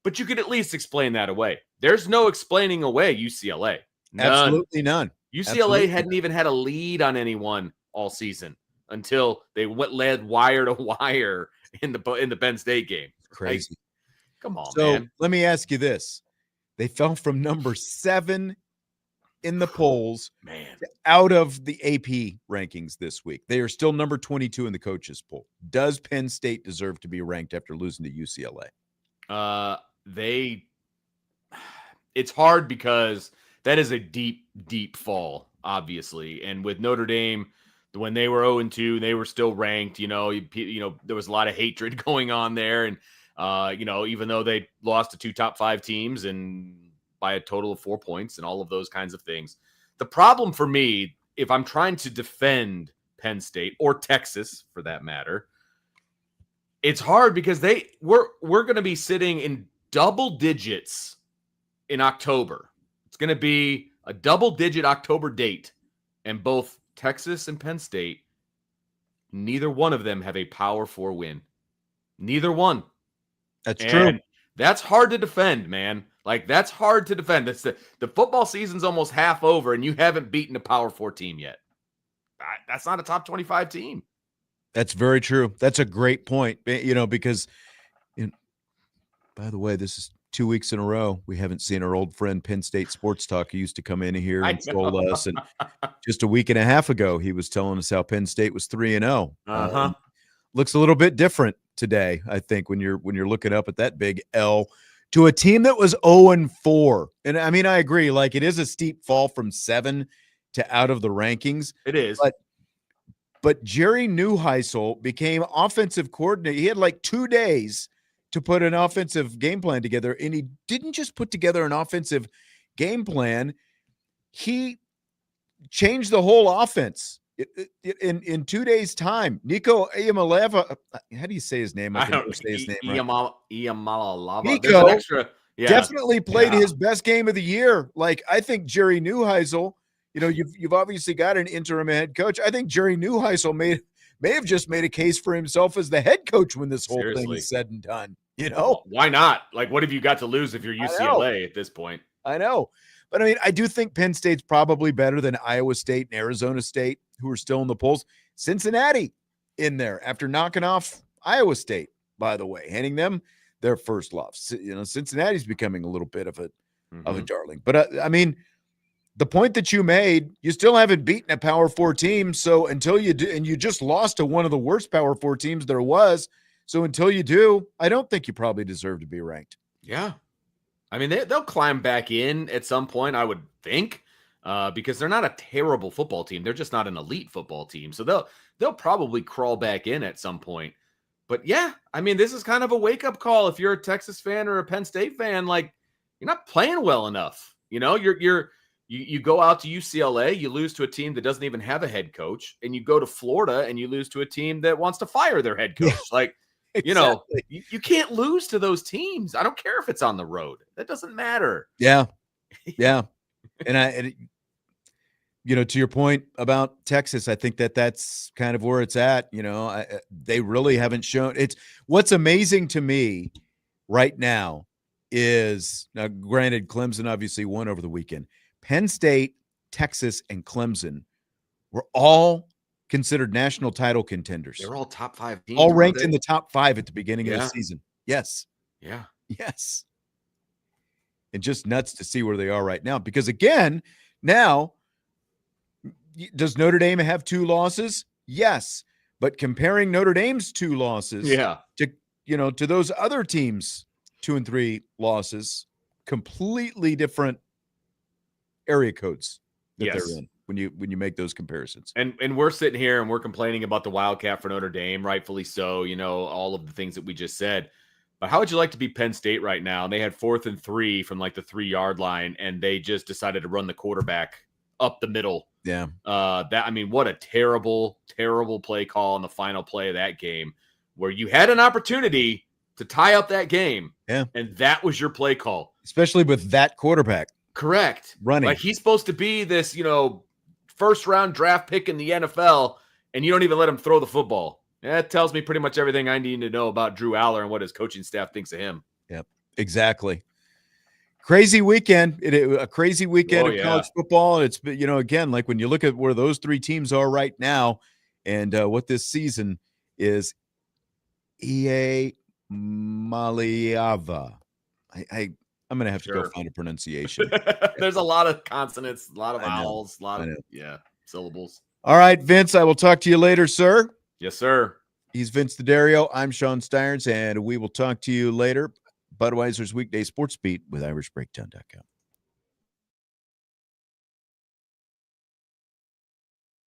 But you could at least explain that away. There's no explaining away UCLA. None. Absolutely none. UCLA hadn't even had a lead on anyone all season until they led wire to wire in the Penn State game. Crazy. Come on, man. So let me ask you this. They fell from number 7 in the polls out of the AP rankings this week. They are still number 22 in the coaches poll. Does Penn State deserve to be ranked after losing to UCLA? It's hard because that is a deep, deep fall, obviously. And with Notre Dame, when they were 0-2, they were still ranked. There was a lot of hatred going on there. And, even though they lost to 2 top 5 teams and by a total of 4 points and all of those kinds of things. The problem for me, if I'm trying to defend Penn State or Texas for that matter, it's hard because we're going to be sitting in double digits in October. It's going to be a double-digit October date, and both Texas and Penn State, neither one of them have a Power 4 win. Neither one. That's true. That's hard to defend, man. Like, that's hard to defend. That's the football season's almost half over, and you haven't beaten a Power 4 team yet. That's not a top 25 team. That's very true. That's a great point, because, by the way, this is 2 weeks in a row we haven't seen our old friend Penn State Sports Talk, who used to come in here and troll us. And just a week and a half ago, he was telling us how Penn State was 3-0. Looks a little bit different today, I think, when you're looking up at that big L to a team that was 0-4. And I mean, I agree. Like, it is a steep fall from 7 to out of the rankings. It is. But Jerry Neuheisel became offensive coordinator. He had like 2 days to put an offensive game plan together, and he didn't just put together an offensive game plan. He changed the whole offense in 2 days' time. Nico Iamaleava, how do you say his name? I can never say his name right. Iamaleava. Nico definitely played his best game of the year. Like, I think Jerry Neuheisel, you've obviously got an interim head coach. I think Jerry Neuheisel may have just made a case for himself as the head coach when this whole thing is said and done. Why not? Like, what have you got to lose if you're UCLA at this point? I know. But I mean, I do think Penn State's probably better than Iowa State and Arizona State, who are still in the polls. Cincinnati in there after knocking off Iowa State, by the way, handing them their first loss. Cincinnati's becoming a little bit of a darling. But I mean, the point that you made, you still haven't beaten a Power 4 team. So until you do, and you just lost to one of the worst Power 4 teams there was. So until you do, I don't think you probably deserve to be ranked. Yeah. I mean, they'll climb back in at some point, I would think, because they're not a terrible football team. They're just not an elite football team. So they'll probably crawl back in at some point. But yeah, I mean, this is kind of a wake-up call if you're a Texas fan or a Penn State fan. Like, you're not playing well enough. You go out to UCLA, you lose to a team that doesn't even have a head coach, and you go to Florida and you lose to a team that wants to fire their head coach. Like, exactly. You can't lose to those teams. I don't care if it's on the road. That doesn't matter. Yeah. Yeah. and to your point about Texas, I think that's kind of where it's at. They really haven't shown it's what's amazing to me right now is, now granted, Clemson obviously won over the weekend. Penn State, Texas, and Clemson were all considered national title contenders. They're all top 5 teams. All ranked in the top 5 at the beginning of the season. Yes. Yeah. Yes. And just nuts to see where they are right now. Because again, now, does Notre Dame have 2 losses? Yes. But comparing Notre Dame's 2 losses to those other teams' 2 and 3 losses, completely different area codes that they're in when you make those comparisons. And we're sitting here and we're complaining about the Wildcat for Notre Dame, rightfully so, all of the things that we just said. But how would you like to be Penn State right now? And they had 4th and 3 from like the 3-yard line, and they just decided to run the quarterback up the middle. Yeah. What a terrible, terrible play call on the final play of that game, where you had an opportunity to tie up that game. Yeah. And that was your play call. Especially with that quarterback. Correct. Running. Like, he's supposed to be this, first-round draft pick in the NFL, and you don't even let him throw the football. That tells me pretty much everything I need to know about Drew Aller and what his coaching staff thinks of him. Yep, exactly. Crazy weekend. A crazy weekend of college football. And it's, again, like when you look at where those 3 teams are right now and what this season is, Iamaleava. I'm going to have to go find a pronunciation. There's a lot of consonants, a lot of vowels, a lot of syllables. All right, Vince, I will talk to you later, sir. Yes, sir. He's Vince D'Addario. I'm Sean Stearns, and we will talk to you later. Budweiser's Weekday Sports Beat with IrishBreakdown.com.